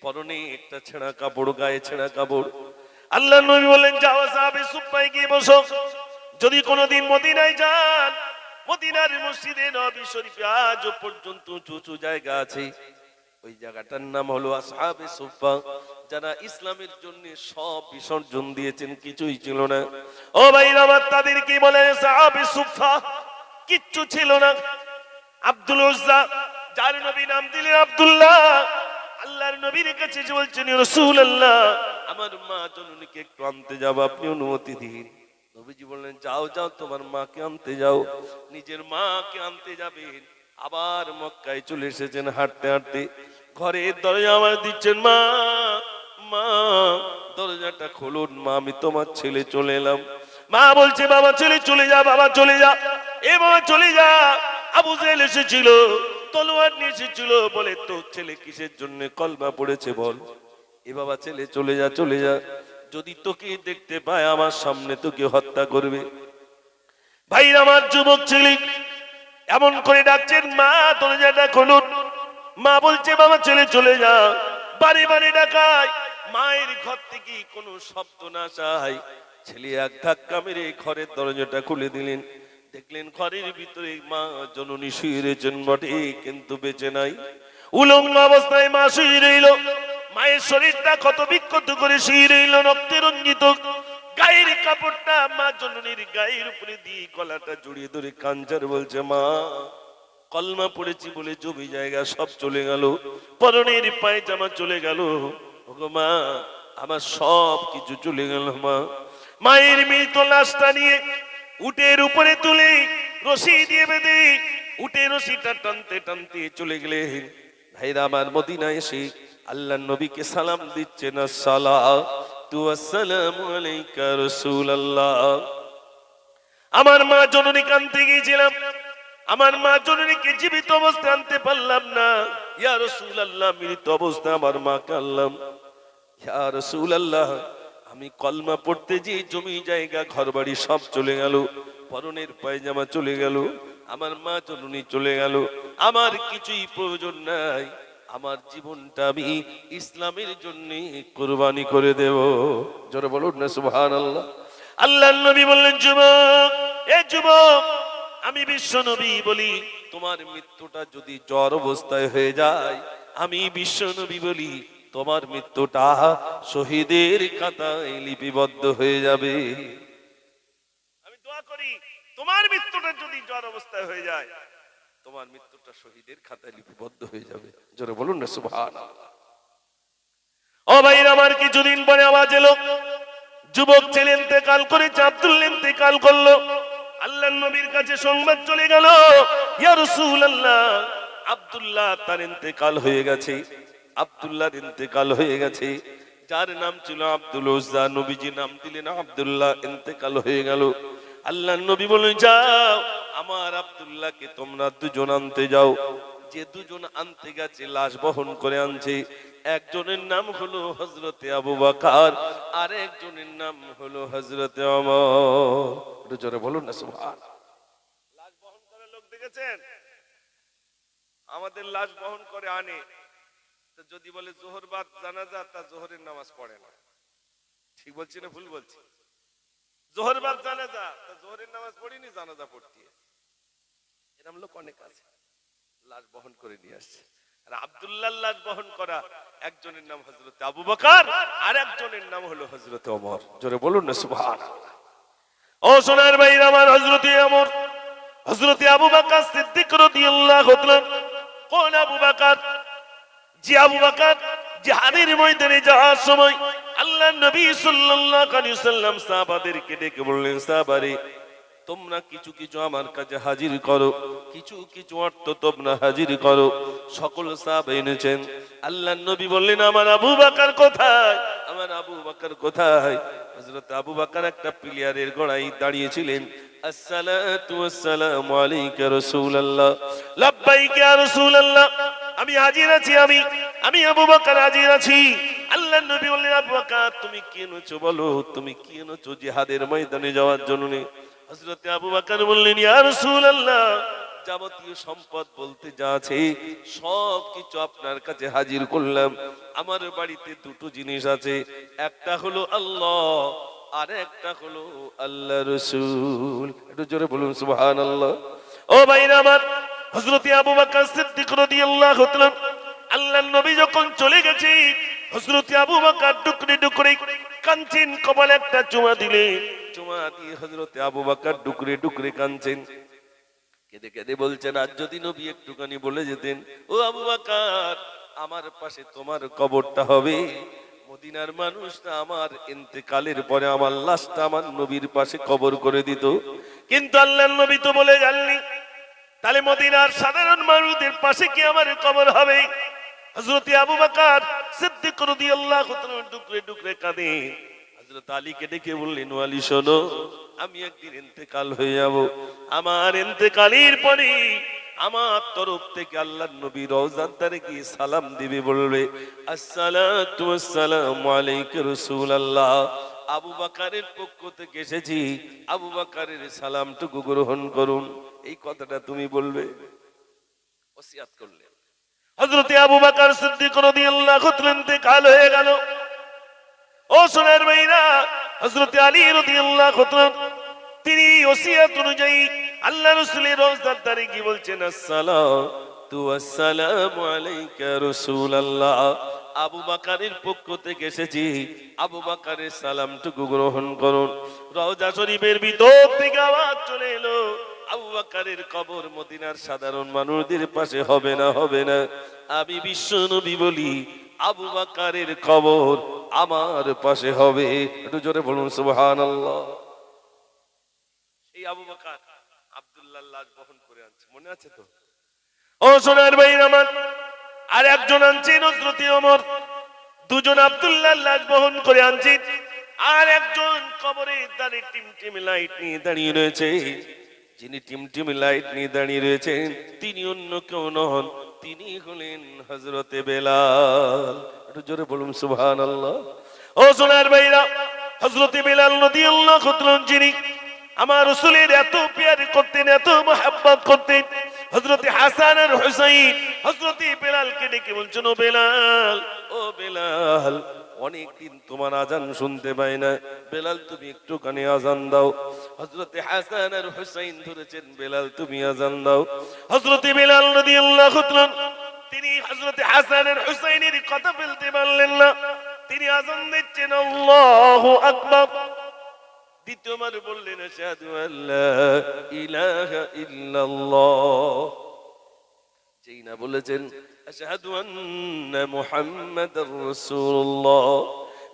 পরনে একটা ছেঁড়া কাপড়, গায়ে ছেঁড়া কাপড়। আল্লাহর নবী বলেন, যাও সাহাবে সুফায় গিয়ে বসো। যদি কোনোদিন মদিনায় যান, মদিনার মসজিদে নববী শরীফে আজও পর্যন্ত উঁচু জায়গা আছে, ওই জায়গাটার নাম হলো আসহাবে সুফা। যারা ইসলামের জন্য সব বিসর্জন দিয়েছেন, কিছুই ছিল না। ও ভাইরা আমার, তাদের কি বলে আসহাবে সুফা? কিচ্ছু ছিল না। আব্দুল উজ্জা, যার নবী নাম দিলেন আব্দুল্লাহ, আল্লাহর নবীর কাছে বলছেন, ইয়া রাসূলুল্লাহ, আমার মা জননীকে একটু আনতে যাব, আপনি অনুমতি দিন। নবীজি বললেন, যাও যাও, তোমার মাকে আনতে যাও। নিজের মাকে আনতে যাবেন, আবার মক্কায় চলে এসেছেন হাঁটতে হাঁটতে। ঘরের দরজা আমার দিচ্ছেন, মা মা দরজাটা খুলুন, মা আমি তোমার ছেলে চলে এলাম। মা বলছে, বাবা ছেলে চলে যা, বাবা চলে যা, এ বাবা চলে যা। আবু জেহেল এসেছিল, তলোয়ার নিয়ে এসেছিল, বলে তো ছেলে কিসের জন্য কলমা পড়েছে বল। এ বাবা ছেলে চলে যা, চলে যা, যদি তোকে দেখতে পায় আমার সামনে তোকে হত্যা করবে। ভাই আমার, যুবক ছেলে এমন করে ডাকছেন, মা দরজাটা খুলুন। মা বলছে, বাবা ছেলে চলে যা। বারে বারে ডাকায়, মায়ের ঘর থেকে কোনো শব্দ না চাই। ছেলে এক ধাক্কা মেরে ঘরের দরজাটা খুলে দিলেন। দেখলেন ঘরের ভিতরে মা জননী শুয়ে রয়েছেন বটে, কিন্তু বেঁচে নাই। উলঙ্গ অবস্থায় মা শুয়ে রইল। মায়ের শরীরটা ক্ষত বিক্ষত করে শুয়ে রইল, রক্তে রঞ্জিত। গায়ের কাপড়টা মা জননীর গায়ের উপরে দিয়ে গলাটা জড়িয়ে ধরে কাঞ্জার বলছে, মা কলমা পড়েছি বলে জমি জায়গা সব চলে গেল, পরনের পায়জামা চলে গেল, ওগো মা আমার সব কিছু চলে গেল। মা, মায়ের মৃত লাশটা নিয়ে উটের উপরে তুলে রশি দিয়ে বেঁধে উটের রশিটা টানতে টানতে চলে গেলেন। ভাইরা আমার, মদিনায় এসে আল্লাহর নবীকে সালাম দিচ্ছেন, আসসালাতু ওয়াসসালামু আলাইকা রাসূলুল্লাহ। আমার মা জননী কাঁদতে গিয়েছিলাম, আমার মা জননীকে জীবিত অবস্থায় আনতে পারলাম না। ইয়া রাসূলুল্লাহ, মৃত অবস্থায় আমার মাকে আনলাম। ইয়া রাসূলুল্লাহ, আমি কলমা পড়তে যে জমি জায়গা ঘর বাড়ি সব চলে গেল, পরনের পায়জামা চলে গেল, আমার মা জননী চলে গেল, আমার কিছুই প্রয়োজন নাই, আমার জীবনটা আমি ইসলামের জন্য কুরবানি করে দেব। জোরে বলুন না সুবহানাল্লাহ। আল্লাহর নবী বললেন, যুবক, এ যুবক, আমি বিশ্ব নবী বলি, তোমার মৃত্যুটা যদি জ্বর অবস্থায় হয়ে যায়, আমি বিশ্ব নবী বলি, তোমার মৃত্যুটা শহীদের খাতায় লিপিবদ্ধ হয়ে যাবে। আমি দোয়া করি, তোমার মৃত্যুটা যদি জ্বর অবস্থায় হয়ে যায়, তোমার মৃত্যুটা শহীদের খাতায় লিপিবদ্ধ হয়ে যাবে। জোরে বলুন না সুবহানাল্লাহ। ও ভাইরা আমার, কিছুদিন পরে আওয়াজ এলো, যুবক ছেলে ইন্তেকাল করেছে, আব্দুল্লাহ ইন্তেকাল করলো। আল্লাহর নবীর কাছে সংবাদ চলে গেল, ইয়া রাসূলুল্লাহ, আব্দুল্লাহ তার ইন্তেকাল হয়ে গেছে, আব্দুল্লাহর ইন্তেকাল হয়ে গেছে। যার নাম ছিল আব্দুল উজ্জা, নবীজি নাম দিলেন আব্দুল্লাহ, ইন্তেকাল হয়ে গেল। আল্লাহর নবী বললেন, যাও আমার আব্দুল্লাহকে তোমরা দুজন আনতে যাও। যে দুজন আনতে গেছে, লাশ বহন করে আনছে, একজনের নাম হলো হযরতে আবু বকর, আর একজনের নাম হলো হযরতে ওমর। একটু জোরে বলুন না সুবহানাল্লাহ। লাশ বহন করে লোক দেখেছেন? আমাদের লাশ বহন করে আনে, তো যদি বলে জোহর বাদ জানাজা, তা জোহরের নামাজ পড়ে না। ঠিক বলছি না ভুল বলছি? জোহর বাদ জানাজা, তা জোহরের নামাজ পড়িনি, জানাজা পড়তি। এরকম লোক অনেক আছে, লাশ বহন করে নিয়ে আসছে। আর আব্দুল্লাহর লাশ বহন করা, একজনের নাম হযরতে আবু বকর, আর একজনের নাম হলো হযরতে ওমর। জোরে বলুন না সুবহানাল্লাহ। ও সোনার ভাইরা আমার, হযরতে ওমর, হযরতে আবু বকর সিদ্দিক রাদিয়াল্লাহু তাআলা। কোন আবু বকর? যে আবু বকর জিহাদের ময়দানে যাওয়ার সময় আল্লাহর নবী সাল্লাল্লাহু আলাইহি ওয়াসাল্লাম সাহাবাদেরকে ডেকে বললেন, সাহাবারে তোমরা কিছু কিছু আমার কাছে হাজির করো, কিছু কিছু অর্থ তোমরা হাজির করো। সকল সাহাবা এনেছেন। আল্লাহর নবী বললেন, আমার আবু বকর কোথায়? আমার আবু বকর কোথায়? হযরত আবু বকর একটা পিলিয়ারের গোড়ায় দাঁড়িয়েছিলেন। আসসালাতু ওয়াসসালামু আলাইকা রাসূলুল্লাহ। লাব্বাইক ইয়া রাসূলুল্লাহ। আমি হাজির আছি, আমি আবু বকর হাজির আছি। আল্লাহর নবী বললেন, আবু বকর তুমি কি এনেছো বলো, তুমি কি এনেছো জিহাদের ময়দানে যাওয়ার জন্য? হযরতে আবু বকর বললেন, ইয়া রাসূলুল্লাহ, যাবতীয় সম্পদ বলতে যা আছে সবকিছু আপনার কাছে হাজির করলাম। আমার বাড়িতে দুটো জিনিস আছে, একটা হলো আল্লাহ, আর একটা হলো আল্লাহ রাসূল। একটু জোরে বলুন সুবহানাল্লাহ। ও ভাইরা আমার, হযরতে আবু বকর সিদ্দিক রাদিয়াল্লাহু তাআলা, আল্লাহর নবী যখন চলে গেছে, হযরতে আবু বকর টুকরে টুকরে কাঁদছেন। কপালে একটা চুমা দিলে, চুমা দিয়ে হযরতে আবু বকর টুকরে টুকরে কাঁদছেন। কেঁদে কেঁদে বলছেন, আজ যদি নবী একটুখানি বলে যেতেন, ও আবু বকর আমার পাশে তোমার কবরটা হবে, মদিনার মানুষরা আমার ইন্তেকালের পরে আমার লাশটা আমার নবীর পাশে কবর করে দিত। কিন্তু আল্লাহর নবী তো বলে যাননি, তাহলে মদিনার সাধারণ মানুষদের পাশে কি আমার কবর হবে? হযরতে আবু বকর সিদ্দিক রাদিয়াল্লাহু তাআলা টুকরে টুকরে কাঁদে। হযরত আলীকে ডেকে বললেন, ও আলী শোনো, আমি একদিন ইন্তেকাল হয়ে যাব। আমার ইন্তেকালের পরে আমার তরফ থেকে আল্লাহর নবী রওজার ধারে গিয়ে সালাম দিবে, বলবে আসসালাতু ওয়াসসালামু আলাইকা রাসূলুল্লাহ। আবু বকরের পক্ষ থেকে এসেছি, আবু বকরের সালামটুকু গ্রহণ করুন। এই কথাটা তুমি বলবে। ওসিয়াত করলেন। হযরতে আবু বকর সিদ্দিক রাদিয়াল্লাহু তাআলা ইন্তেকাল হয়ে গেল। ও সোনার ভাইরা, হযরতে আলী রাদিয়াল্লাহু তাআলা তিনি ওসিয়াত অনুযায়ী আল্লাহ রাসূলের রওজার ধারে গিয়ে বলছেন, আসসালাতু ওয়াসসালামু আলাইকা রাসূলুল্লাহ। আবু বকরের পক্ষ থেকে এসেছি, আবু বকরের সালামটুকু গ্রহণ করুন। রওজা শরীফের ভিতর থেকে আওয়াজ চলে এলো, আবু বকরের কবর মদিনার সাধারণ মানুষদের পাশে হবে না, হবে না। আমি বিশ্ব নবী বলি, আবু বকরের কবর আমার পাশে হবে। একটু জোরে বলুন সুবহানাল্লাহ। এই আবু বকর আব্দুল্লাহর লাশ বহন করে আনছে, মনে আছে তো? ও সোনার ভাই আমার, আর একজন আনছে হযরতে ওমর। দুজন আব্দুল্লাহর লাশ বহন করে আনছে, আর একজন কবরের ধারে টিমটিম লাইট নিয়ে দাঁড়িয়ে রয়েছে। যিনি টিমটিম লাইট নিয়ে দাঁড়িয়ে রয়েছেন তিনি অন্য কেউ নন, তিনি হলেন হযরতে বেলাল। একটু জোরে বলুন সুবহানাল্লাহ। ও সোনার ভাইরা, হযরতে বেলাল রাদিয়াল্লাহু তাআলা যিনি আমার রাসূলের এত প্যার করতেন, এত মহব্বত করতেন। হযরতে হাসান আর হুসাইন হযরতে বেলালকে ডেকে বলছেন, ও বেলাল, ও বেলাল, অনেকদিন তোমার আজান শুনতে পাই না, বেলাল তুমি একটুখানি আজান দাও। হযরতে হাসান আর হুসাইন ধরেছেন, বেলাল তুমি আজান দাও। হযরতে বেলাল রাদিয়াল্লাহু তাআলা তিনি হযরতে হাসান আর হুসাইনের কথা বলতে পারলেন না, তিনি আজান দিচ্ছেন, আল্লাহু আকবার। দ্বিতীয়বার বললেন, আশহাদু আল্লা ইলাহা ইল্লাল্লাহ। যেই না বলেছেন আশহাদু আন্না মুহাম্মাদার রাসূলুল্লাহ,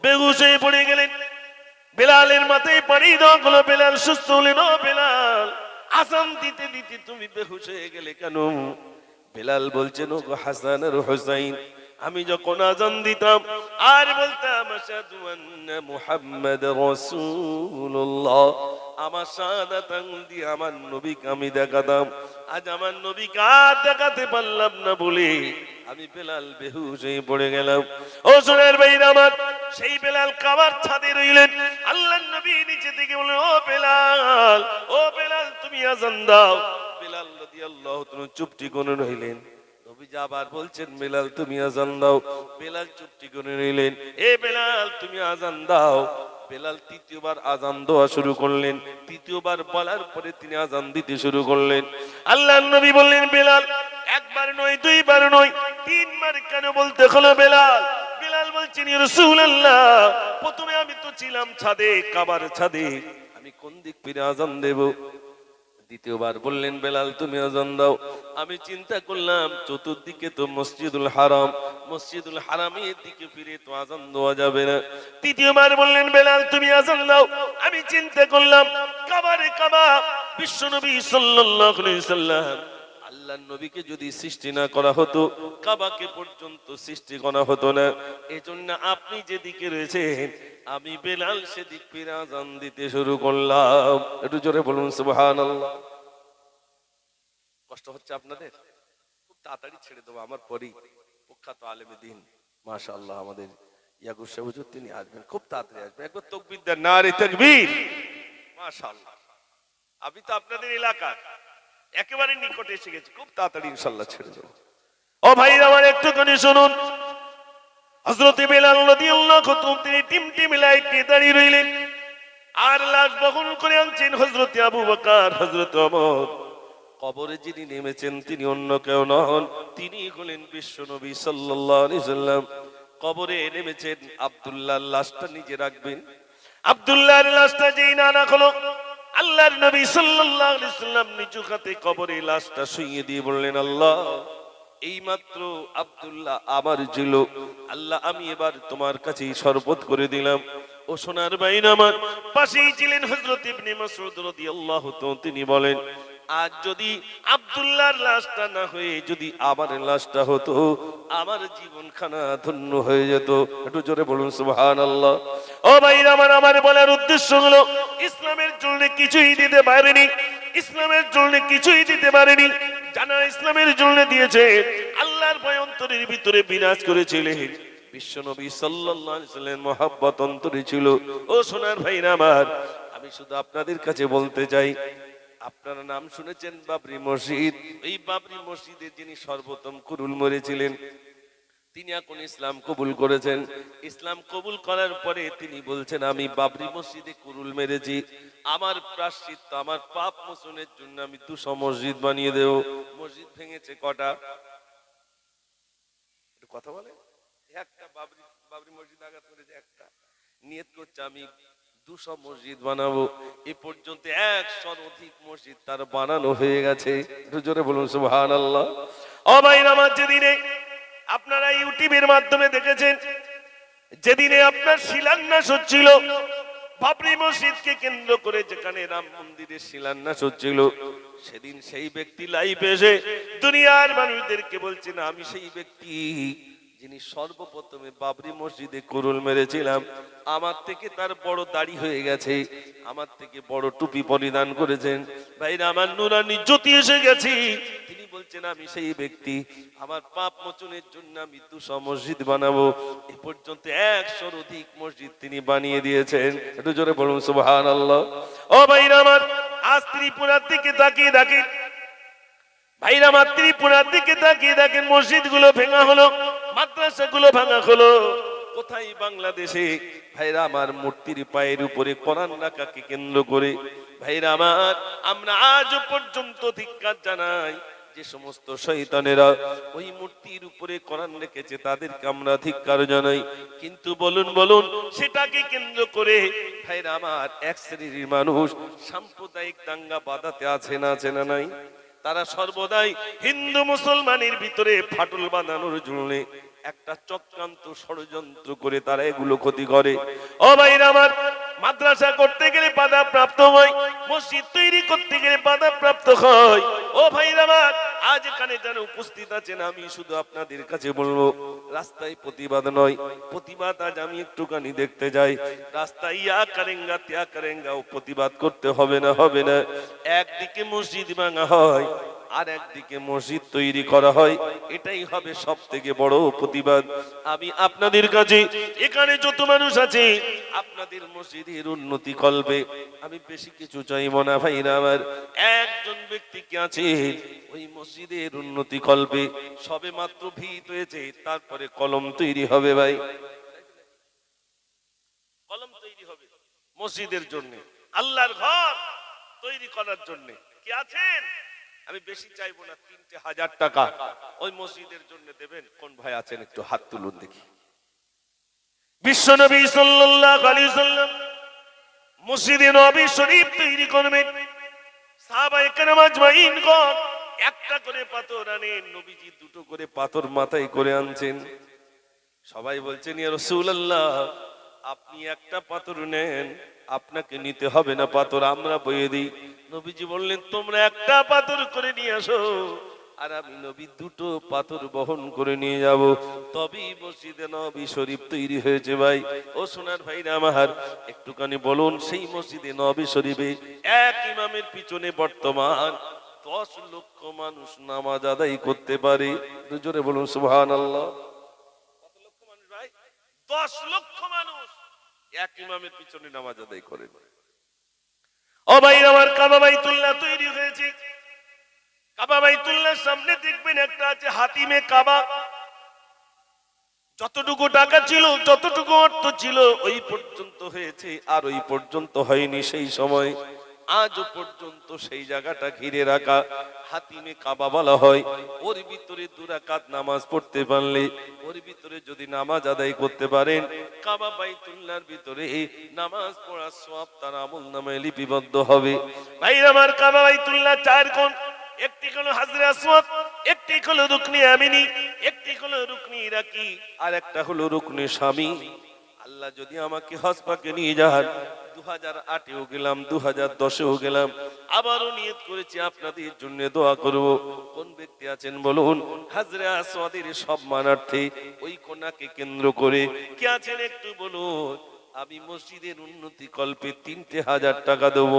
বেহুশ হয়ে পড়ে গেলেন। বেলালের মাথায় পানি দেওয়া হলো, বেলাল সুস্থ হলেন। ও বেলাল, আজান দিতে দিতে তুমি বেহুশ হয়ে গেলে কেন? বেলাল বলছেন, ও হাসান আর হুসাইন, আমি যখন আজান দিতাম আর বলতাম আশহাদু আন্না মুহাম্মাদুর রাসূলুল্লাহ, আমার শাহাদাত আঙ্গুল দিয়ে আমার নবীকে আমি দেখাতাম। আজ আমার নবীকে আর দেখাতে পারলাম না বলে আমি বেলাল বেহুশ হয়ে পড়ে গেলাম। ও সোনার ভাইরা আমার, সেই বেলাল কাবার ছাদে রইলেন। আল্লাহর নবী নিচে থেকে বললেন, ও বেলাল, ও বেলাল, তুমি আজান দাও। বেলাল রাদিয়াল্লাহু তাআলা চুপটি করে রইলেন। নবীজি আবার বলছেন, বেলাল তুমি আজান দাও। বেলাল চুপটি করে রইলেন। এ বেলাল তুমি আজান দাও। বেলাল তৃতীয়বার আজান দেওয়া শুরু করলেন। তৃতীয়বার বলার পরে তিনি আজান দিতে শুরু করলেন। আল্লাহর নবী বললেন, বেলাল একবার নয়, দুইবার নয়, তিনবার কেন বলতে হলো বেলাল? বেলাল বলছেন, ইয়া রাসূলুল্লাহ, প্রথমে আমি তো ছিলাম ছাদে, কাবার ছাদে, আমি কোন দিক ফিরে আজান দেব? দ্বিতীয়বার বললেন, বেলাল তুমি আজান দাও। আমি চিন্তা করলাম চতুর্দিকে তো মসজিদুল হারাম, মসজিদুল হারামের দিকে ফিরে তো আজান দেওয়া যাবে না। তৃতীয়বার বললেন, বেলাল তুমি আজান দাও। আমি চিন্তা করলাম কাবারে কাবা, বিশ্বনবী সাল্লাল্লাহু আলাইহি সাল্লাম, আল্লাহর নবীকে যদি সৃষ্টি না করা হতো, কাবাকে পর্যন্ত সৃষ্টি করা হতো না। এজন্য আপনি যেদিকে রয়েছেন, আমি বেলাল সেদিক ফিরে আজান দিতে শুরু করলাম। একটু জোরে বলুন সুবহানাল্লাহ। কষ্ট হচ্ছে আপনাদের? খুব তাড়াতাড়ি ছেড়ে দেবো, আমার পরেই প্রখ্যাত আলেমে দ্বীন মাশাআল্লাহ আমাদের ইয়াকুব সাহেব হুজুর, তিনি আসবেন, খুব তাড়াতাড়ি আসবেন। একবার তাকবীর দেন, নারে তাকবীর, মাশাআল্লাহ। আমি তো আপনাদের এলাকার একেবারে নিকটে এসে গেছি, খুব তাড়াতাড়ি ইনশাআল্লাহ ছেড়ে দেব। ও ভাইরা আমার, একটুখানি শুনুন। হযরত বেলাল রাদিয়াল্লাহু তাআলা তিনি টিমটিম লাইট নিয়ে দাঁড়িয়ে রইলেন, আর লাশ বহন করে আনছেন হযরত আবু বকর, হযরত ওমর। কবরে যিনি নেমেছেন তিনি অন্য কেউ নন, তিনি হলেন বিশ্বনবী সাল্লাল্লাহু আলাইহি সাল্লাম। কবরে নেমেছেন, আব্দুল্লাহর লাশটা নিজে রাখবেন। আব্দুল্লাহর লাশটা যেই না রাখলো, আল্লাহর নবী সাল্লাল্লাহু আলাইহি সাল্লাম নিচু হাতে কবরে লাশটা শুইয়ে দিয়ে বললেন, আল্লাহ, এইমাত্র আব্দুল্লাহ আমার ছিল, আল্লাহ আমি এবার তোমার কাছেই শরবত করে দিলাম। ও সোনার বাইন আমার, পাশেই ছিলেন হযরত ইবনে মাসউদ রাদিয়াল্লাহু তাআলা, তিনি বলেন, আজ যদি আব্দুল্লাহর লাশটা না হয়ে যদি আমার লাশটা হতো, আমার জীবনখানা ধন্য হয়ে যেত। একটু জোরে বলুন সুবহানাল্লাহ। ও ভাইরা আমার, আমার বলার উদ্দেশ্য হলো, ইসলামের জন্য কিছুই দিতে পারেনি, ইসলামের জন্য কিছুই দিতে পারেনি, জানা ইসলামের জন্য দিয়েছে। আল্লাহর ভয় অন্তরের ভিতরে বিরাজ করেছিলেন, বিশ্বনবী সাল্লাল্লাহু আলাইহি ওয়াসাল্লামের মহব্বত অন্তরে ছিল। ও সোনার ভাইরা আমার, আমি শুধু আপনাদের কাছে বলতে চাই, আপনারা নাম শুনেছেন বাবরি মসজিদ। এই বাবরি মসজিদে যিনি সর্বপ্রথম কুরুল মেরেছিলেন, তিনি এখন ইসলাম কবুল করেছেন। ইসলাম কবুল করার পরে তিনি বলছেন, আমি বাবরি মসজিদে কুরুল মেরেছি, আমার প্রায়শ্চিত্ত, আমার পাপ মোচনের জন্য আমি 200 মসজিদ বানিয়ে দেব। মসজিদ ভেঙেছে কটা? একটু কথা বলে। একটা বাবরি মসজিদ আঘাত করেছে, একটা। নিয়ত করছে আমি 200 মসজিদ বানাবো। এ পর্যন্ত 100 অধিক মসজিদ তার বানানো হয়ে গেছে। একটু জোরে বলুন সুবহানাল্লাহ। ও ভাইরা আমার, যেদিনে আপনারা ইউটিউবের মাধ্যমে দেখেছেন, যেদিনে আপনার শিলান্যাস হচ্ছিল বাবরি মসজিদকে কেন্দ্র করে, যেখানে রাম মন্দিরের শিলান্যাস হচ্ছিল, সেদিন সেই ব্যক্তি লাইভে এসে দুনিয়ার মানুষদেরকে বলছেন, আমি সেই ব্যক্তি যিনি সর্বপ্রথমে বাবরি মসজিদে কুরুল মেরেছিলাম। আমার থেকে তার বড় দাড়ি হয়ে গেছে, আমার থেকে বড় টুপি পরিধান করেছেন। ভাইরা আমার, নুরানি জ্যোতি এসে গেছি। তিনি বলছেন, আমি সেই ব্যক্তি, আমার পাপ মোচনের জন্য আমি 200 মসজিদ বানাবো। এ পর্যন্ত 100 অধিক মসজিদ তিনি বানিয়ে দিয়েছেন। একটু জোরে বলুন সুবহানাল্লাহ। ও ভাইরা আমার, আজ ত্রিপুরার দিকে তাকিয়ে দেখেন, ভাইরা আমার, ত্রিপুরার দিকে তাকিয়ে দেখেন, মসজিদ গুলো ভেঙা হলো, মাদ্রাসা গুলো ভাঙা হলো। কোথায়? বাংলাদেশে। ভাইরা আমার, মূর্তির পায়ের উপরে কোরআন রাখাকে কেন্দ্র করে, ভাইরা আমার, আমরা আজ পর্যন্ত ধিক্কার জানাই। যে সমস্ত শয়তানেরা ওই মূর্তির উপরে কোরআন রেখেছে, তাদেরকে আমরা ধিক্কার জানাই। কিন্তু বলুন বলুন, সেটাকে কেন্দ্র করে ভাইরা আমার, এক শ্রেণীর মানুষ সাম্প্রদায়িক দাঙ্গা বাঁধাতে আছে না, আছে না নাই? তারা সর্বদাই হিন্দু মুসলমানের ভিতরে ফাটল বাঁধানোর জন্য একটা চক্রান্ত ষড়যন্ত্র করে তারা এগুলো ক্ষতি করে। ও ভাইরা আমার, মাদ্রাসা করতে গেলে বাধা প্রাপ্ত হয়, মসজিদ তৈরি করতে গেলে বাধা প্রাপ্ত হয়। ও ভাইরা আমার, আজ এখানে যারা উপস্থিত আছেন, আমি শুধু আপনাদের কাছে বলবো, রাস্তায় প্রতিবাদ নয়, প্রতিবাদ আজ আমি একটুখানি দেখতে যাই। রাস্তায় ইয়া করেঙ্গা ত্যাগ করেঙ্গা প্রতিবাদ করতে হবে না, হবে না। একদিকে মসজিদ ভাঙা হয় আর একদিকে মসজিদ তৈরি করা হয়, এটাই হবে সব থেকে বড় প্রতিবাদ। আমি আপনাদের কাছে, এখানে যত মানুষ আছে, আপনাদের মসজিদের উন্নতি করবে, আমি বেশি কিছু চাইবো না ভাইরা আমার। একজন ব্যক্তি কি আছে ওই মসজিদের উন্নতি করবে, সবে মাত্র ভিত হয়েছে, তারপরে কলম তৈরি হবে ভাই, কলম তৈরি হবে মসজিদের জন্য, আল্লাহর ঘর তৈরি করার জন্য। কি আছেন, আমি বেশি চাইবো না, 3,000 টাকা ওই মসজিদের জন্য দেবেন। কোন ভাই আছেন একটু হাত তুলুন দেখি। বিশ্বনবী সাল্লাল্লাহু আলাইহি সাল্লাম মসজিদে নববী শরীফ তৈরি করবেন, সাহাবায়ে কেরাম আজমাইনগণ একটা করে পাথর আনেন, নবীজি দুটো করে পাথর মাথায় করে আনছেন। সবাই বলছেন, ইয়া রাসূলুল্লাহ, আপনি একটা পাথর নেন, আপনাকে নিতে হবে না পাথর, আমরা বয়ে দিই। নবীজি বললেন, তোমরা একটা পাথর করে নিয়ে আসো, আর আমি নবী দুটো পাথর বহন করে নিয়ে যাব, তবেই মসজিদে নববী শরীফ তৈরি হয়েছে। ভাই ও সোনার ভাইরা আমার, একটুখানি বলুন, সেই মসজিদে নববী শরীফে এক ইমামের পিছনে বর্তমান 10 লক্ষ মানুষ নামাজ আদায় করতে পারে। জোরে বলুন সুবহানাল্লাহ। কত লক্ষ মানুষ ভাই? 10 লক্ষ মানুষ এক ইমামের পিছনে নামাজ আদায় করে। ও ভাই আমার, কাবা বাইতুল্লাহ তৈরি হয়েছে। কাবা বাইতুল্লাহর সামনে দেখবেন একটা আছে হাতিমে কাবা। যতটুকু টাকা ছিল, যতটুকু অর্থ ছিল, ওই পর্যন্ত হয়েছে, আর ওই পর্যন্ত হয়নি সেই সময়। আজও পর্যন্ত সেই জায়গাটা ঘিরে রাখা হাতিমে কাবা বলা হয়। ওর ভিতরে 2 রাকাত নামাজ পড়তে পারলে, ওর ভিতরে যদি নামাজ আদায় করতে পারেন, কাবা বাইতুল্লাহর ভিতরে নামাজ পড়ার সওয়াব তার আমলনামায় লিপিবদ্ধ হবে। ভাই আমার, কাবা বাইতুল্লাহ 4 কোণ, একটি হলো হাজরে আসওয়াদ, একটি হলো রুকনি আমিনি, একটি হলো রুকনি ইরাকি, আর একটা হলো রুকনি শামি। আল্লাহ যদি আমাকে হজ পাকে নিয়ে যান, 2008-এও গেলাম, 2010-এও গেলাম, আবারও নিয়ত করেছি আপনাদের জন্য দোয়া করব। কোন ব্যক্তি আছেন বলুন, হাজরে আসওয়াদের সম্মানার্থে ওই কোণাকে কেন্দ্র করে কে আছেন একটু বলুন। আমি মসজিদের উন্নতি কল্পে 3,000 টাকা দেব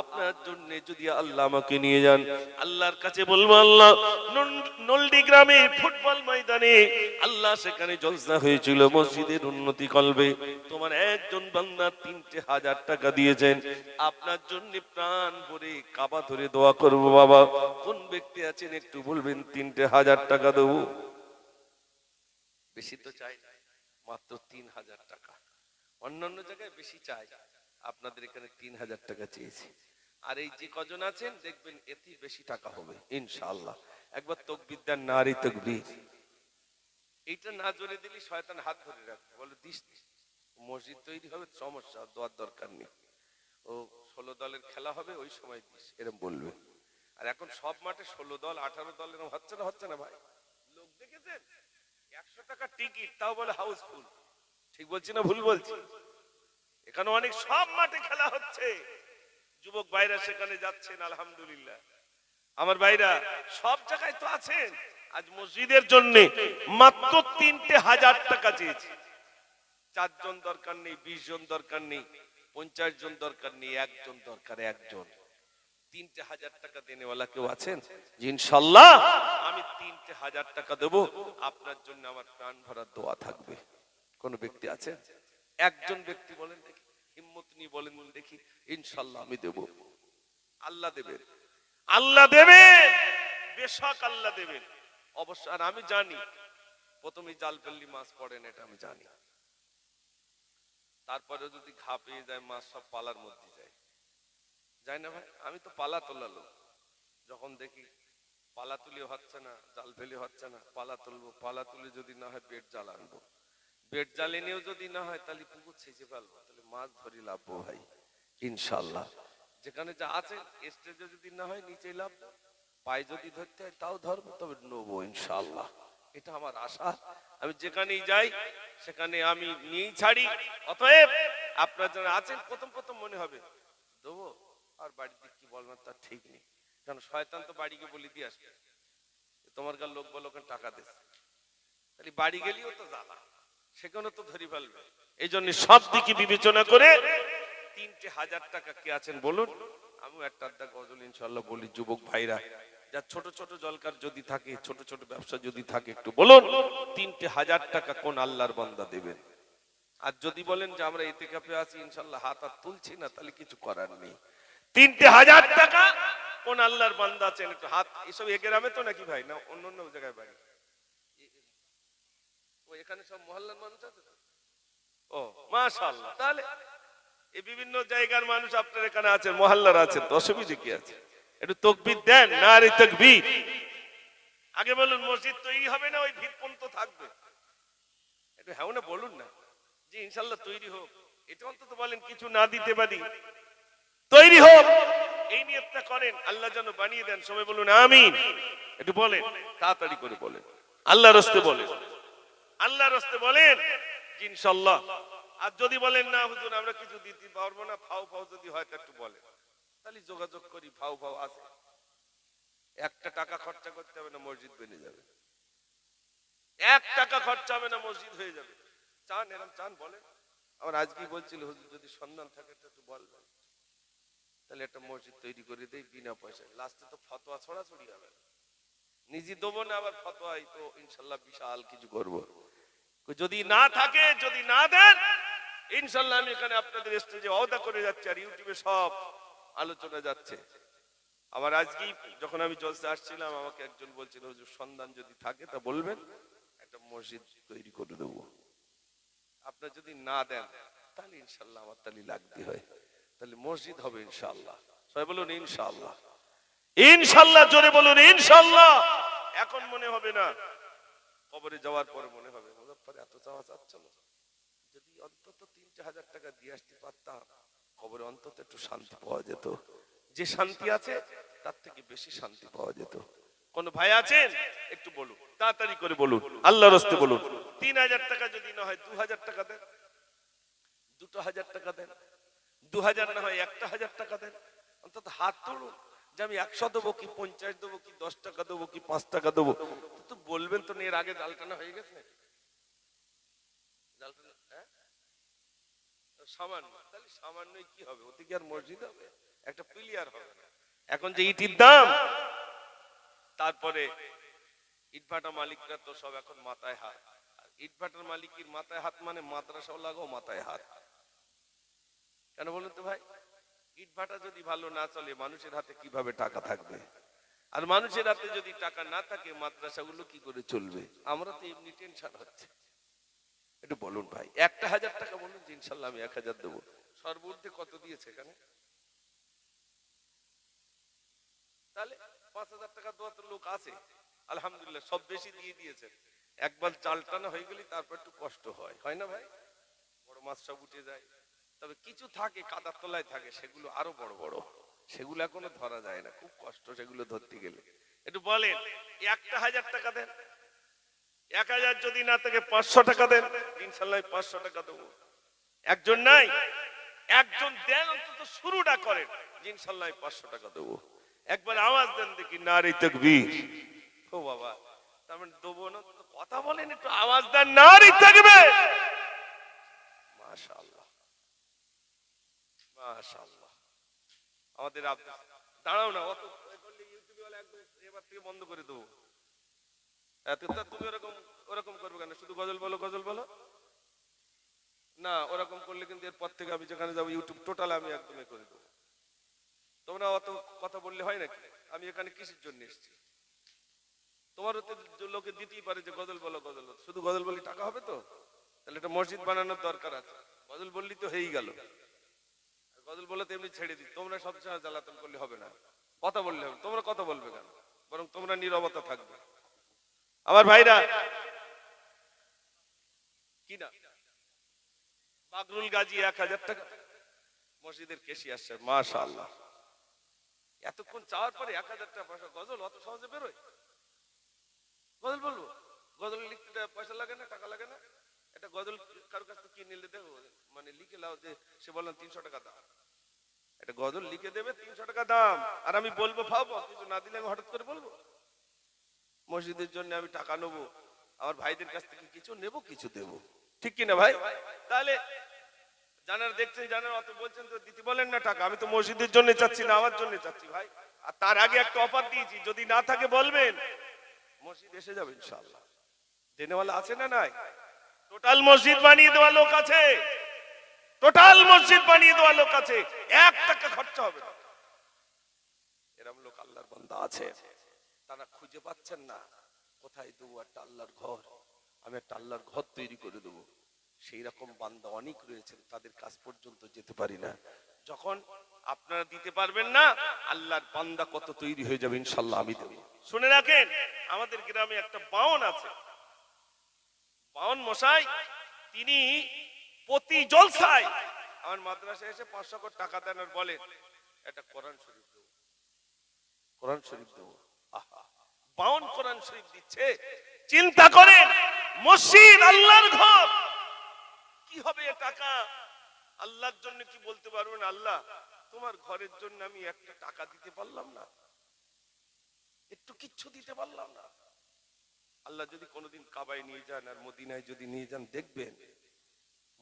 আপনার জন্য, যদি আল্লাহ আমাকে নিয়ে যান। আল্লাহর কাছে বলবো, আল্লাহ, নলডি গ্রামে ফুটবল ময়দানে আল্লাহ সেখানে জলসা হয়েছিল, মসজিদের উন্নতি কল্পে তোমার একজন বান্দা 3,000 টাকা দিয়েছেন, আপনার জন্য প্রাণ ভরে কাবা ধরে দোয়া করব। বাবা, কোন ব্যক্তি আছেন একটু বলবেন, 3,000 টাকা দেব। বেশি তো চাই, মাত্র 3,000 টাকা। অন্যান্য জায়গায় বেশি চাই, আপনাদের এখানে 3,000 টাকা চেয়েছি। আর এই যে কজন আছেন দেখবেন এতেই বেশি টাকা হবে ইনশাআল্লাহ। একবার তাকবীর দেন, নারী তাকবীর। এইটা না জোরে দিলে শয়তান হাত ধরে রাখবে, বলে দিস মসজিদ তৈরি হবে, সমস্যা, দোয়ার দরকার নেই, ও 16 দলের খেলা হবে, ওই সময় দিস, এরকম বলবে। আর এখন সব মাঠে 16 দল 18 দল এরকম হচ্ছে না ভাই। লোক দেখেছেন 100 টাকা টিকিট, তাও বলে হাউসফুল। ঠিক বলছি না ভুল বলছি? এখানে অনেক সব মাঠে খেলা হচ্ছে, যুবক ভাইরা সেখানে যাচ্ছেন, আলহামদুলিল্লাহ। আমার ভাইরা সব জায়গায় তো আছেন। আজ মসজিদের জন্য মাত্র 3,000 টাকা চেয়েছি। 4 জন দরকার নেই, 20 জন দরকার নেই, 50 জন দরকার নেই, একজন দরকার, একজন। 3,000 টাকা দেনেওয়ালা কেউ আছেন? ইনশাআল্লাহ আমি 3,000 টাকা দেব, আপনার জন্য আমার প্রাণ ভরা দোয়া থাকবে। কোন ব্যক্তি আছে? একজন ব্যক্তি বলেন দেখি, হিম্মত নিয়ে বলেন দেখি। ইনশাআল্লাহ আমি দেব। আল্লাহ দেবেন, আল্লাহ দেবেন, বেশক আল্লাহ দেবেন অবশ্য। আর আমি জানি প্রথমে জাল ফেললি মাছ পড়ে না, এটা আমি জানি। তারপরে যদি ঘা পেয়ে যায়, মাছ সব পালার মধ্যে যায় না ভাই। আমি তো পালা তোলা লোক, যখন দেখি পালা তুলে হচ্ছে না, জাল ফেলে হচ্ছে না, পালা তুলবো, পালা তুলে যদি না হয় বেড জাল আনবো, বেড জাল এনেও যদি না হয় তাহলে পুকুর ছেঁচে ফেলবো, তাহলে মাছ ধরি লাভবো ভাই ইনশাআল্লাহ। যেখানে যা আছে স্টেজে যদি না হয় নিচে লাভবো, পায়ে যদি ধরতে হয় তাও ধরবো, তবে নেবো ইনশাআল্লাহ। এটা আমার আশা। আমি যেখানেই যাই সেখানে আমি নিয়েই ছাড়ি। অতএব আপনারা যারা আছেন, প্রথম প্রথম মনে হবে দেবো, আর বাড়িতে কি বলবেন তার ঠিক নেই, কারণ শয়তান তো বাড়িকে বলে দিয়ে আসবে, তোমার কার লোক বলো ওখানে টাকা দিচ্ছে, তাহলে বাড়ি গেলেও তো জ্বালা, সেখানে তো ধরি ফেলবে। এই জন্য সব দিকে বিবেচনা করে 3,000 টাকা কে আছেন বলুন? আমি একটা আধটা গজল ইনশাল্লাহ বলি। যুবক ভাইরা যা ছোট ছোট জলকার যদি থাকে, ছোট ছোট ব্যবসা যদি থাকে, একটু বলুন 3,000 টাকা কোন আল্লাহর বান্দা দেবেন? আর যদি বলেন যে আমরা ইতিকাফে আছি ইনশাল্লাহ হাত আর তুলছি না, তাহলে কিছু করার নেই। 3,000 টাকা কোন আল্লাহর বান্দা আছেন একটু হাত? এসব এ গ্রামে তো নাকি ভাই, না অন্য অন্য জায়গায় বাড়ি? ও এখানে সব মহল্লার মানুষ আছে তো? ও মাশাআল্লাহ। তাহলে এই বিভিন্ন জায়গার মানুষ আপনার এখানে আছেন, মহল্লার আছেন, তো অসুবিধা কি আছে? একটু তাকবীর দেন, নারে তাকবীর। আগে বলুন মসজিদ তৈরি হবে না ওই ভিড় পর্যন্ত থাকবে? একটু হ্যাঁ না বলুন না যে ইনশাল্লাহ তৈরি হোক। এটা অন্তত বলেন কিছু না দিতে পারি, তৈরি হোক এই নিয়তটা করেন, আল্লাহ যেন বানিয়ে দেন। সবাই বলুন আমিন। একটু বলেন, তাড়াতাড়ি করে বলেন। আল্লাহর রাস্তে বলেন, আল্লাহর রাস্তে বলেন যে ইনশাআল্লাহ। আর যদি বলেন না হুজুর আমরা কিছু দিতে পারবো না, ফাও ফাও যদি হয় তা একটু বলেন, তাহলে যোগাযোগ করি। ফাও ফাও আছে, একটা টাকা খরচা করতে হবে না, মসজিদ বেনে যাবে। 1 টাকা খরচা হবে না, মসজিদ হয়ে যাবে। চান এরকম চান বলেন। আমার আজকেই বলছিল হুজুর যদি সন্ধান থাকে তো একটু বলবেন, তাহলে একটা মসজিদ তৈরি করে দেই বিনা পয়সায়। লাস্টে তো ফতোয়া ছড়াছড়ি হবে, নিজে দেবো না আবার ফতোয়াই তো ইনশাল্লাহ বিশাল কিছু করব। যদি না থাকে, যদি না দেন, ইনশাল্লাহ আমি এখানে আপনাদের স্টেজে ওয়াদা করে যাচ্ছি, আর ইউটিউবে সব আলোচনা যাচ্ছে। আমার আজকেই যখন আমি জলসে আসছিলাম আমাকে একজন বলছিল হুজুর সন্ধান যদি থাকে তা বলবেন, একটা মসজিদ তৈরি করে দেবো। আপনার যদি না দেন তাহলে ইনশাল্লাহ আমার তালি লাগতে হয়, তাহলে মসজিদ হবে ইনশাল্লাহ। সবাই বলুন ইনশাল্লাহ। ইনশাআল্লাহ, জোরে বলুন ইনশাআল্লাহ। এখন মনে হবে না, কবরে যাওয়ার পরে মনে হবে মুজাফফর এত চাওয়া চাচ্ছিল, যদি অন্তত 3-4 টাকা দিয়ে আসতে পারতাম, কবরে অন্তত একটু শান্তি পাওয়া যেত। যে শান্তি আছে তার থেকে বেশি শান্তি পাওয়া যেত। কোন ভাই আছেন একটু বলুন, তাড়াতাড়ি করে বলুন, আল্লাহর রাস্তে বলুন। 3,000 টাকা যদি না হয় 2,000 টাকা দেন, 2,000 টাকা দেন, 2,000 না হয় 1,000 টাকা দেন। অন্তত হাত তুলুন যে আমি 100 দেবো কি 50 দেবো কি 10 টাকা দেবো কি 5 টাকা দেবো। তো বলবেন তো এর আগে জালটানা হয়ে গেছে নাকি? জালটানা সামান্য, তাহলে সামান্যই কি হবে? ওতে কি আর মসজিদ হবে? একটা প্লেয়ার হবে না। এখন যে ইটের দাম, তারপরে ইটভাটা মালিকরা তো সব এখন মাথায় হাত। আর ইটভাটার মালিকের মাথায় হাত মানে মাদ্রাসাও লাগাও মাথায় হাত। কেন বলুন তো ভাই? ইটভাটা যদি ভালো না চলে মানুষের হাতে কিভাবে টাকা থাকবে? আর মানুষের হাতে যদি টাকা না থাকে মাদ্রাসাগুলো কি করে চলবে? আমরা তো এমনি টেনশন হচ্ছে। একটু বলুন ভাই, 1,000 টাকা বলুন যে ইনশাল্লাহ আমি 1,000 দেবো। সর্বমোট কত দিয়েছে এখানে? তাহলে 5,000 টাকা দেওয়ার তো লোক আছে আলহামদুলিল্লাহ, সব বেশি দিয়ে দিয়েছে। একবার চাল টানা হয়ে গেলে তারপর একটু কষ্ট হয়, হয় না ভাই? বড় মাছ সব উঠে যায়, তবে কিছু থাকে কাদার তলায় থাকে, সেগুলো আরো বড় বড়, সেগুলো এখনো ধরা যায় না, খুব কষ্ট সেগুলো ধরতে গেলে। একটু বলেন 1,000 টাকা দেন, 1,000 যদি না থাকে 500 টাকা দেন, ইনশাল্লাহ 500 টাকা দেবো। একজন নাই, একজন দেন, অন্তত শুরুটা করেন ইনশাল্লাহ 500 টাকা দেবো। একবার আওয়াজ দেন দেখি নারে তাকবীর। ও বাবা, তার মানে দেবো না? কথা বলেন, একটু আওয়াজ দেন নারে তাকবীর। মাশাআল্লাহ মাশাআল্লাহ। আমাদের দাঁড়াও না, অত করলে ইউটিউবে ওয়ালা একদম এবার থেকে বন্ধ করে দেবো। তুমি ওরকম করবে কেন? শুধু গজল বলো গজল বলো না, ওরকম করলে কিন্তু এরপর থেকে আমি যেখানে যাবো ইউটিউব টোটাল আমি একদম করে দেবো। তোমরা অত কথা বললে হয় নাকি? আমি এখানে কিসের জন্য এসেছি? তোমার হতে লোকে দিতেই পারে যে গজল বলো গজল বলো, শুধু গজল বললে টাকা হবে তো? তাহলে একটা মসজিদ বানানোর দরকার আছে। গজল বললি তো হয়েই গেল, গজল বলে তো এমনি ছেড়ে দিই। তোমরা সবসময় জ্বালাতন করলে হবে না, কথা বললে হবে। তোমরা কথা বলবে কেন? বরং তোমরা নীরবতা থাকবে। আমার ভাইরা কি না, বাগরুল গাজী 1,000 টাকা মসজিদের কেশিয়ার সাহেব, মাশাআল্লাহ। এতক্ষণ চাওয়ার পরে 1,000 টাকা পয়সা, গজল অত সহজে বেরোয়? গজল বলবো, গজল লিখতে পয়সা লাগে না, টাকা লাগে না। একটা গজল কারোর কাছ থেকে কিনে নিলে দেখো, মানে লিখে লাও যে সে বললাম 300 টাকা দাম, একটা গজল লিখে দেবে 300 টাকা দাম, আর আমি বলবো ভাবো কিছু না দিলে আমি হঠাৎ করে বলবো? মসজিদের জন্য আমি টাকা নেবো, আমার ভাইদের কাছ থেকে কিছু নেব, কিছু দেব, ঠিক কিনা ভাই? তাহলে জানার দেখছেন, জানার অত বলছেন তো দিতে বলেন না টাকা, আমি তো মসজিদের জন্য চাচ্ছি না, আমার জন্য চাচ্ছি ভাই। আর তার আগে একটা অফার দিয়েছি, যদি না থাকে বলবেন, মসজিদ এসে যাবে ইনশাআল্লাহ। দেনেওয়ালা আছে না নাই? টোটাল মসজিদ বানিয়ে দেওয়া লোক আছে, টোটাল মসজিদ বানিয়ে দেওয়া লোক আছে, 1 টাকা খরচা হবে না। এরকম লোক আল্লাহর বান্দা আছে, তারা খুঁজে পাচ্ছেন না কোথায় দেবো একটা আল্লাহর ঘর, আমি একটা আল্লাহর ঘর তৈরি করে দেবো। সেই রকম বান্দা অনেক রয়েছেন, তাদের কাজ পর্যন্ত যেতে পারি না। যখন আপনারা দিতে পারবেন না, আল্লাহর বান্দা কত তৈরি হয়ে যাবে ইনশাআল্লাহ আমি দেব। শুনে রাখেন, আমাদের গ্রামে একটা বাউন আছে, বাউন মশাই, তিনি প্রতি জলসায় আমার মাদ্রাসায় এসে 500 করে টাকা দেন আর বলেন একটা কোরআন শরীফ দেবো, কোরআন শরীফ দেবো। আহা, বাউন কোরআন শরীফ দিচ্ছে, চিন্তা করেন মসজিদ আল্লাহর ঘর, কি হবে এ টাকা? আল্লাহর জন্য কি বলতে পারবেন, আল্লাহ তোমার ঘরের জন্য আমি একটা টাকা দিতে পারলাম না, একটু কিচ্ছু দিতে পারলাম না। আল্লাহ যদি কোনোদিন কাবায় নিয়ে যান আর মদিনায় যদি নিয়ে যান, দেখবেন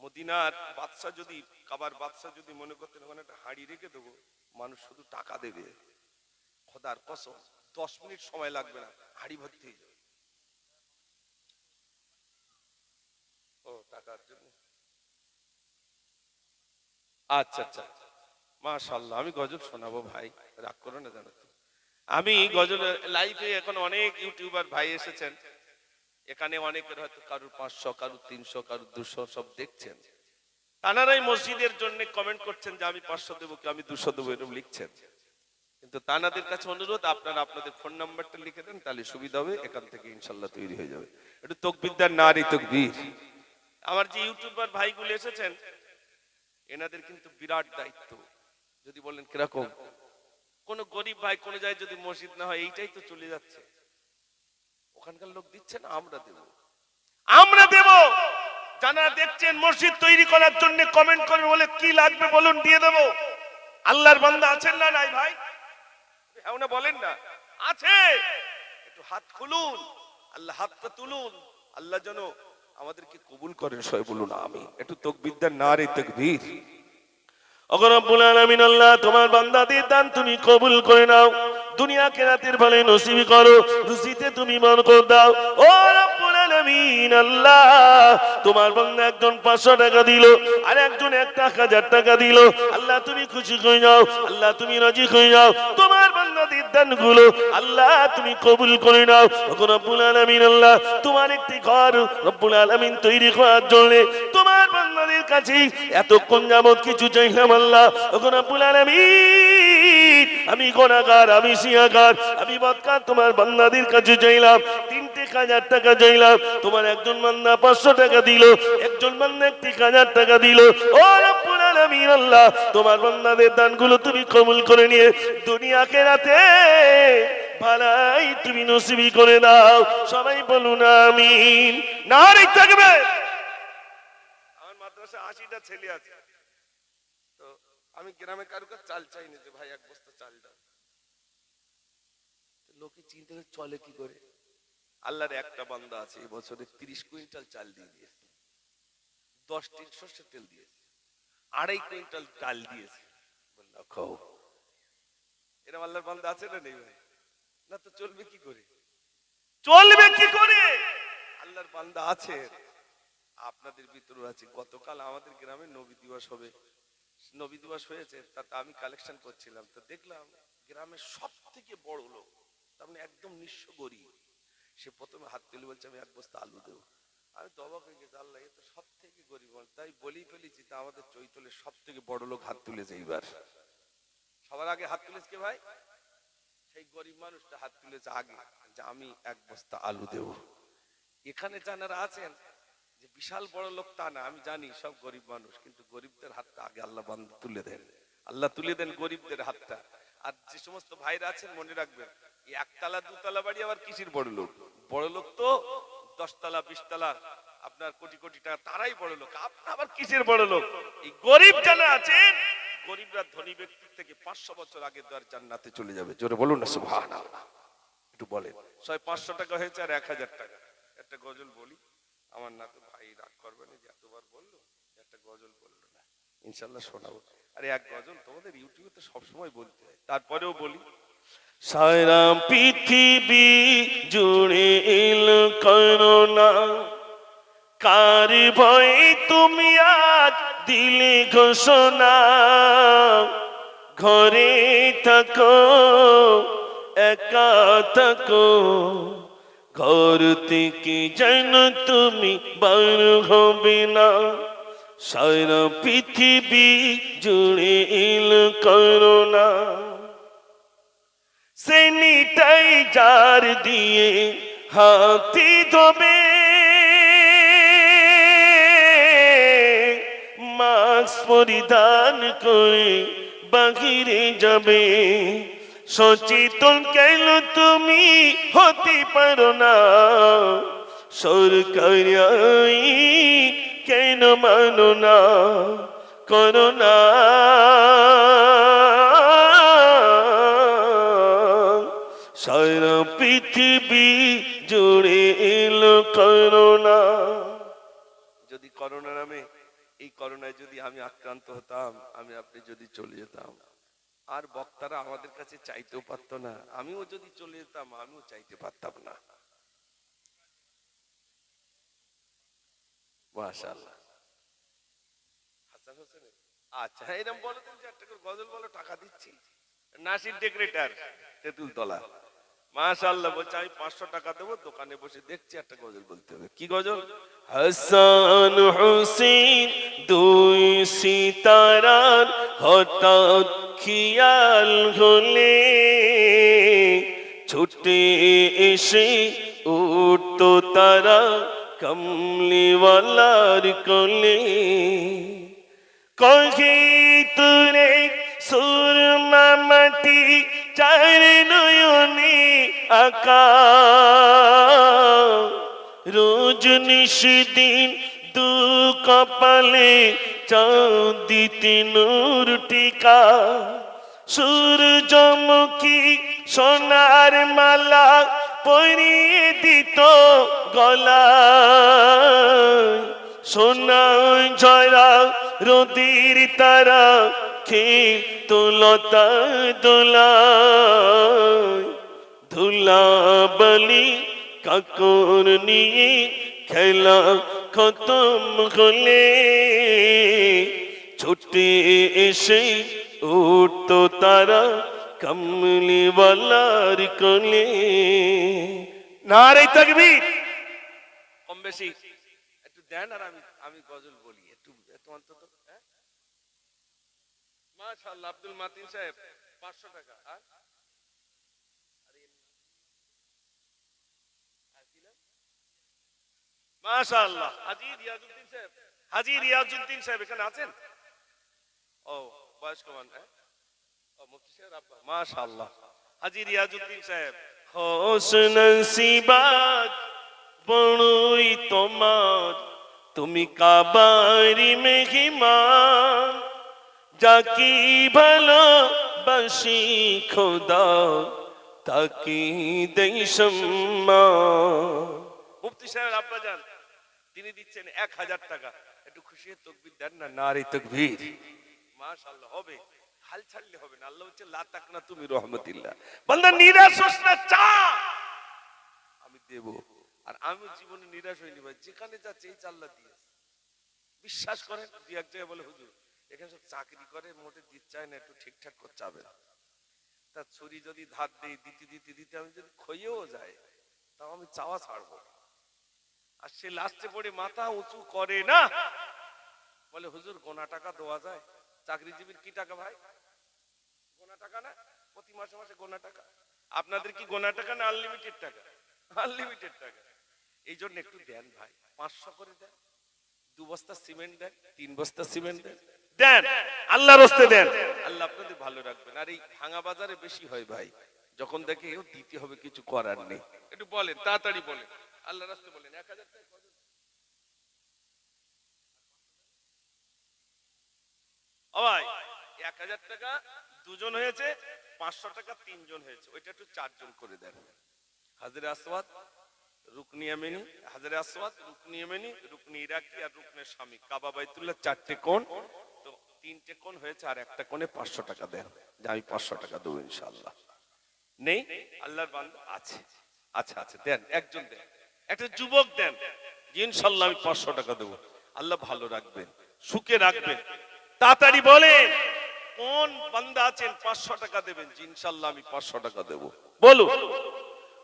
মদিনার বাদশা যদি, কাবার বাদশা যদি মনে করতেন ওখানে একটা হাঁড়ি রেখে দেবো, মানুষ শুধু টাকা দেবে, খোদার কসম 10 মিনিট সময় লাগবে না, হাঁড়ি ভর্তি হয়ে যাবে। ও টাকার জন্য, আচ্ছা আচ্ছা, মাশাআল্লাহ। আমি গজল শোনাবো ভাই, রাগ করো না জানো তো। আমি গজল লাইভে এখন অনেক ইউটিউবার ভাই এসেছেন, এখানে অনেকের হয়তো কারুর 500, কারুর 300, কারুর 200 সব দেখছেন। তানারাই মসজিদের জন্য কমেন্ট করছেন যে আমি 500 দেবো, কি আমি 200 দেবো, এরকম লিখছেন। কিন্তু তানাদের কাছে অনুরোধ, আপনারা আপনাদের ফোন নাম্বারটা লিখে দেন, তাহলে সুবিধা হবে, এখান থেকে ইনশাআল্লাহ তৈরি হয়ে যাবে। একটু তাকবীর দেন, নারী তাকবীর। আমার যে ইউটিউবার ভাইগুলো এসেছেন, এনাদের কিন্তু বিরাট দায়িত্ব। যদি বলেন কিরকম, কোন গরিব ভাই কোন জায়গায় যদি মসজিদ না হয়, এইটাই তো চলে যাচ্ছে, ওখানকার লোক দিচ্ছে না, আমরা দেব, আমরা দেব। যারা দেখছেন মসজিদ তৈরি করার জন্য কমেন্ট করে বলে কি লাগবে বলুন, দিয়ে দেব। আল্লাহর বান্দা আছেন না নাই ভাই? হ্যাঁ না বলেন না, আছে। একটু হাত খুলুন, আল্লাহ হাতটা তুলুন, আল্লাহ যেন আমাদেরকে কবুল করেন, সবাই বলুন আমিন। একটু তাকবীর দেন, নারে তাকবীর। ওগো রব্বুল আলামিন, আল্লাহ তোমার বান্দাদের দান তুমি কবুল করে নাও, দুনিয়া কিরাতের ভালো নসিব করো, রুজিতে তুমি বরকত দাও। ও রব্বুল আলামিন, আল্লাহ তোমার বান্দা একজন 500 টাকা দিল, আর একজন 1000 টাকা দিল, আল্লাহ তুমি খুশি হয়ে যাও, আল্লাহ তুমি রাজি হয়ে যাও, তোমার বান্দাদের দানগুলো আল্লাহ তুমি কবুল করে নাও। ওগো রব্বুল আলামিন, আল্লাহ তোমার একটি ঘর রব্বুল আলামিন তৈরি করার জন্য তোমার বান্দাদের কাছে এতক্ষণ যাবত কিছু চাইলাম, আল্লাহ ওগো রব্বুল আলামিন, আমি গুনাহগার, আমি সিয়াগার, আমি বদকার, তোমার বান্দাদের কাছে চাইলাম 3,000 টাকা চাইলাম, তোমার একজন বান্দা 500 টাকা দিল, একজন বান্দা 1,000 টাকা দিল। ও রব্বুল আলামিন, আল্লাহ তোমার বান্দাদের দানগুলো তুমি কবুল করে নিয়ে দুনিয়া আখিরাতে ভালাই তুমি নসিব করে দাও, সবাই বলুন আমিন। নারে তাকবীর। আমার মাদ্রাসায় 80টা ছেলে আছে, তো আমি গ্রামে কারো কাছে চাল চাইনি যে ভাই 1 বস্তা চাল দাও, লোকে চিন্তা করে চলে কি করে। আল্লাহর একটা বান্দা আছে, এই বছরে 30 কুইন্টাল চাল দিয়ে দিয়েছে, 10 টিন সরষের তেল দিয়েছে, 2.5 কুইন্টাল চাল দিয়েছে। বললাম খাও, এরকম আল্লাহর বান্দা আছে না নেই ভাই? না তো চলবে কি করে, চলবে কি করে? আল্লাহর বান্দা আছে, আপনাদের ভিতরে আছে। গতকাল আমাদের গ্রামে নবী দিবস হবে, নবী দিবস হয়েছে, তাতে আমি কালেকশন করছিলাম, তো দেখলাম গ্রামের সব থেকে বড় লোক, তার মানে একদম নিঃস্ব গরিব, সে প্রথমে হাত তুলে বলছে আমি 1 বস্তা আলু দেবো। আমি তো অবাক হয়ে গেছি, আল্লাহ এ তো সব থেকে গরিব, তাই বলেই ফেলেছি, তা আমাদের চৈতলের সব থেকে বড় লোক হাত তুলেছে। এইবার সবার আগে হাত তুলেছে কে ভাই? সেই গরিব মানুষটা হাত তুলেছে আগে, যে আমি 1 বস্তা আলু দেব। এখানে যারা আছেন যে বিশাল বড় লোক তা না, আমি জানি সব গরিব মানুষ, কিন্তু গরিবদের হাতটা আগে আল্লাহ বান্দা তুলে দেন, আল্লাহ তুলে দেন গরিবদের হাতটা। আর যে সমস্ত ভাইরা আছেন মনে রাখবেন, এই 1 তলা 2 তলা বাড়ি আবার কিসের বড় লোক? বড় লোক তো 10 তলা 20 তলা আপনার কোটি কোটি টাকা, তারাই বড় লোক, আপনার আবার কিসের বড় লোক? এই গরিব যারা আছেন, গরিবরা ধনী ব্যক্তির থেকে 500 বছর আগে তো আর জান্নাতে চলে যাবে। জোরে বলুন না সুবহানাল্লাহ, একটু বলেন। 500 টাকা হয়েছে আর 1000 টাকা। একটা গজল বলি, আমার না তো ভাই রাগ করবে না যে এতবার বললো, একটা গজল বললো না, ইনশাল্লাহ শোনাবো। আরে এক গজল তোমাদের ইউটিউবে তো সবসময় বলতে হয়, তারপরেও বলি। সারা পৃথিবী জুড়ে এলো করোনা, কার ভয়ে তুমি আজ দিলে ঘোষণা, ঘরে থাকো একা থাকো, ঘর থেকে যেন তুমি বার হবে না। সারা পৃথিবী জুড়ে এলো করোনা, স্যানিটাইজার দিয়ে হাতি ধোবে, মাস্ক পরিধান করে বাহিরে যাবে। সচেতন কেন তুমি হতে পারো না, সরকারি আইন কেন মানো না, করোনা সারা পৃথিবী জুড়ে এলো করোনা। যদি করোনা নামে এই করোনায় যদি আমি আক্রান্ত হতাম, আমি আপনি যদি চলে যেতাম, আর বক্তারা আমাদের কাছে চাইতেও পারতো না, আমিও যদি চলে যেতাম আমিও চাইতে পারতাম না। মাশাআল্লাহ। হাসান হোসেন, আচ্ছা এরকম বলো তুমি, যে একটা করে গজল বলো, টাকা দিচ্ছি। নাসির ডেকরেটার, তেঁতুলতলা, মাশাআল্লাহ, বলছে আমি 500 টাকা দেবো, দোকানে বসে দেখছি একটা গজল বলতে হবে। কি গজল? হাসান হুসেন দুই সিতারার হঠাৎ খেয়াল হলে, ছুটে এসে উঠতো তারা কমলিওয়ালার কোলে। কহে তুরে সুরমা মাটি চার নয়নে আকা, রোজ নিশিদিন দু কপালে চাঁদিতে নূর টিকা। সূর্যমুখী সোনার মালা পরিয়ে দিত গলায়, সোনা ঝরা রোদির তারা খেত লতা দোলায়। ধুলাবালি কাকর নিয়ে খেলা খতম হলে, ছুটে এসে উঠতো তারা কমলিওয়ালার কোলে। নারে তাকবীর। কম বেশি একটু দেন, আর আমি আমি গজল বলি একটু, এত অন্তত। মাশাআল্লাহ, আব্দুল মাতিন সাহেব 500 টাকা। আর মাশাআল্লাহ, হাজী রিয়াজউদ্দিন সাহেব, হাজী রিয়াজউদ্দিন সাহেব এখানে আছেন? ও বয়স্ক মানুষ, ও মুফতি সাহেব আব্বা, মাশাআল্লাহ, হাজী রিয়াজউদ্দিন সাহেব। হোস নসিবাত বড়ই তোমার, তুমি কাবারি মেহমান, যাকি ভালোবাসি খোদা তাকি দেই সম্মান। মুফতি সাহেব আব্বা যান, তিনি দিচ্ছেন 1000 টাকা। একটু খুশি হয়ে তাকবীর দেন না, নারে তাকবীর। মাশাআল্লাহ, হবে, হাল ছাড়লে হবে না। আল্লাহ হচ্ছে লা তাকনা তুমি রহমাতিল্লাহ, বান্দা নিরাশ হোস না, চা আমি দেব। আর আমি জীবনে নিরাশ হইনি ভাই, যেখানে যাচ্ছে এই আল্লাহ দিয়েছে। বিশ্বাস করেন, দুই এক জায়গায় বলে হুজুর এখানে সব চাকরি করে, মোটে দিতে চায় না, একটু ঠিকঠাক করে চাবে না। তা ছুরি যদি ধার দেই, দিতে দিতে দিতে আমি যদি খইয়েও যায়, তাও আমি চাওয়া ছাড়বো। আর সে লাস্টে পড়ে মাথা উঁচু করে না, বলে হুজুর গোনা টাকা দেওয়া যায়? চাকরিজীবীর কি টাকা ভাই? গোনা টাকা না, প্রতি মাসে মাসে গোনা টাকা। আপনাদের কি গোনা টাকা না আনলিমিটেড টাকা? আনলিমিটেড টাকা। এই জন্য একটু দেন ভাই, 500 করে দেন, 2 বস্তা সিমেন্ট দেন, 3 বস্তা সিমেন্ট দেন, দেন, আল্লাহর রাস্তে দেন, আল্লাহ আপনাদের ভালো রাখবেন। আর এই ভাঙা বাজারে বেশি হয় ভাই, যখন দেখে এও দিতে হবে, কিছু করার নেই। একটু বলেন, তাড়াতাড়ি বলেন, আল্লাহর রাস্তে বলেন। 1000 টাকা ও ভাই, 1000 টাকা দুজন হয়েছে, 500 টাকা তিনজন হয়েছে, ওইটা একটু 4 জন করে দেন। হাজরে আসওয়াদ, রুকনি ইয়ামানি, হাজরে আসওয়াদ, রুকনি ইয়ামানি, রুকনি ইরাকি আর রুকনে শামি, কাবা বাইতুল্লাহ চারটে কোণ। তো তিনটে কোণ হয়েছে, আর একটা কোণে 500 টাকা দেন, যে আমি 500 টাকা দেবো ইনশাআল্লাহ। নেই? আল্লাহর বান্দা আছে। আচ্ছা আচ্ছা দেন, একজন দেন, একটা যুবক দেন, যে ইনশাআল্লাহ আমি 500 টাকা দেবো। আল্লাহ ভালো রাখবেন, সুখে রাখবেন। তাড়াতাড়ি বলেন কোন বান্দা আছেন 500 টাকা দেবেন, যে ইনশাআল্লাহ আমি 500 টাকা দেবো। বলুন।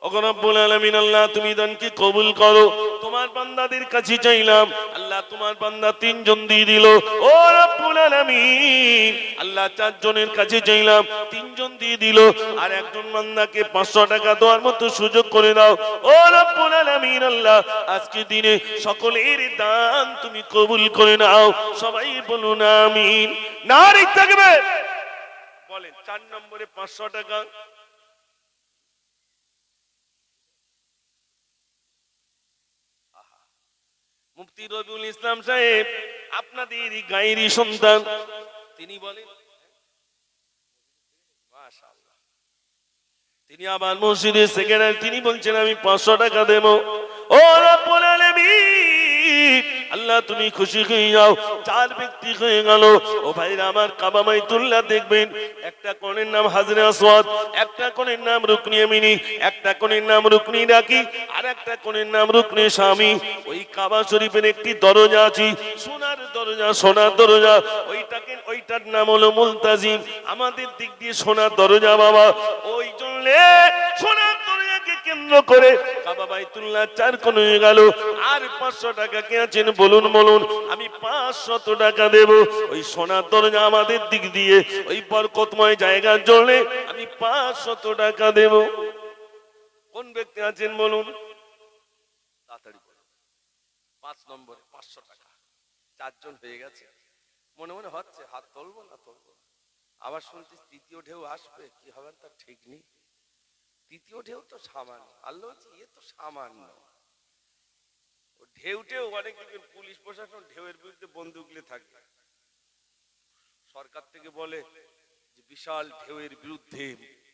ওগো রব্বুল আলামিন, আল্লাহ তুমি দানকে কবুল করো। তোমার বান্দাদের কাছে চাইলাম, আল্লাহ তোমার বান্দা 3 জন দিয়ে দিল। ও রব্বুল আলামিন, আল্লাহ 4 জনের কাছে চাইলাম, 3 জন দিয়ে দিল। আর একজন বান্দাকে 500 টাকা দেওয়ার মতো সুযোগ করে দাও। ও রব্বুল আলামিন, আল্লাহ আজকে দিনে সকলের দান তুমি কবুল করে নাও। সবাই বলুন আমিন। নারে তাকবীর। বলেন 4 নম্বরে 500 টাকা। মুফতি রবিউল ইসলাম সাহেব আপনাদের গায়েরই সন্তান, তিনি বলেন মাশাআল্লাহ, তিনি আবার মসজিদের সেক্রেটারি, তিনি বলছেন আমি 500 টাকা দেব। ও রব্বুল আলামিন, আল্লাহ তুমি খুশি হয়ে যাও। 4 ব্যক্তি হয়ে গেল। ও ভাইরা আমার, কাবা বাইতুল্লাহ দেখবেন, একটা কোণের নাম হাজরে আসওয়াদ, একটা কোণের নাম রুকনি ইয়ামিনি, একটা কোণের নাম রুকনি ইরাকি, আর একটা কোণের নাম রুকনি শামি। ওই কাবা শরীফের একটি দরজা আছে, সোনার দরজা, সোনার দরজা, ওইটার নাম হলো মুলতাজিম। আমাদের দিক দিয়ে সোনার দরজা বাবা। ওই জন্য সোনার দরজাকে কেন্দ্র করে কাবা বাইতুল্লাহ 4 কোণ হয়ে গেল। আর 500 টাকা কে আছেন বলুন বলুন, আমি 500 টাকা দেব। ওই সোনার দরজা আমাদের দিক দিয়ে ওই বরকতময় জায়গার জন্য আমি 500 টাকা দেব। কোন ব্যক্তি আছেন বলুন, তাড়াতাড়ি বলুন। 5 নম্বরে 500 টাকা। 4 জন হয়ে গেছে। মনে মনে হচ্ছে হাত তুলবো না তুলবো না। আবার শুনছি তৃতীয় ঢেউ আসবে, কি হবে তার ঠিক নেই। তৃতীয় ঢেউ তো সামান্য, আল্লাহ বলছে এ তো সামান্য। ঢেউ অনেক দিকে পুলিশ প্রশাসন ঢেউয়ের বিরুদ্ধে বন্দুক নিয়ে থাকে। সরকার থেকে বলে যে বিশাল ঢেউয়ের বিরুদ্ধে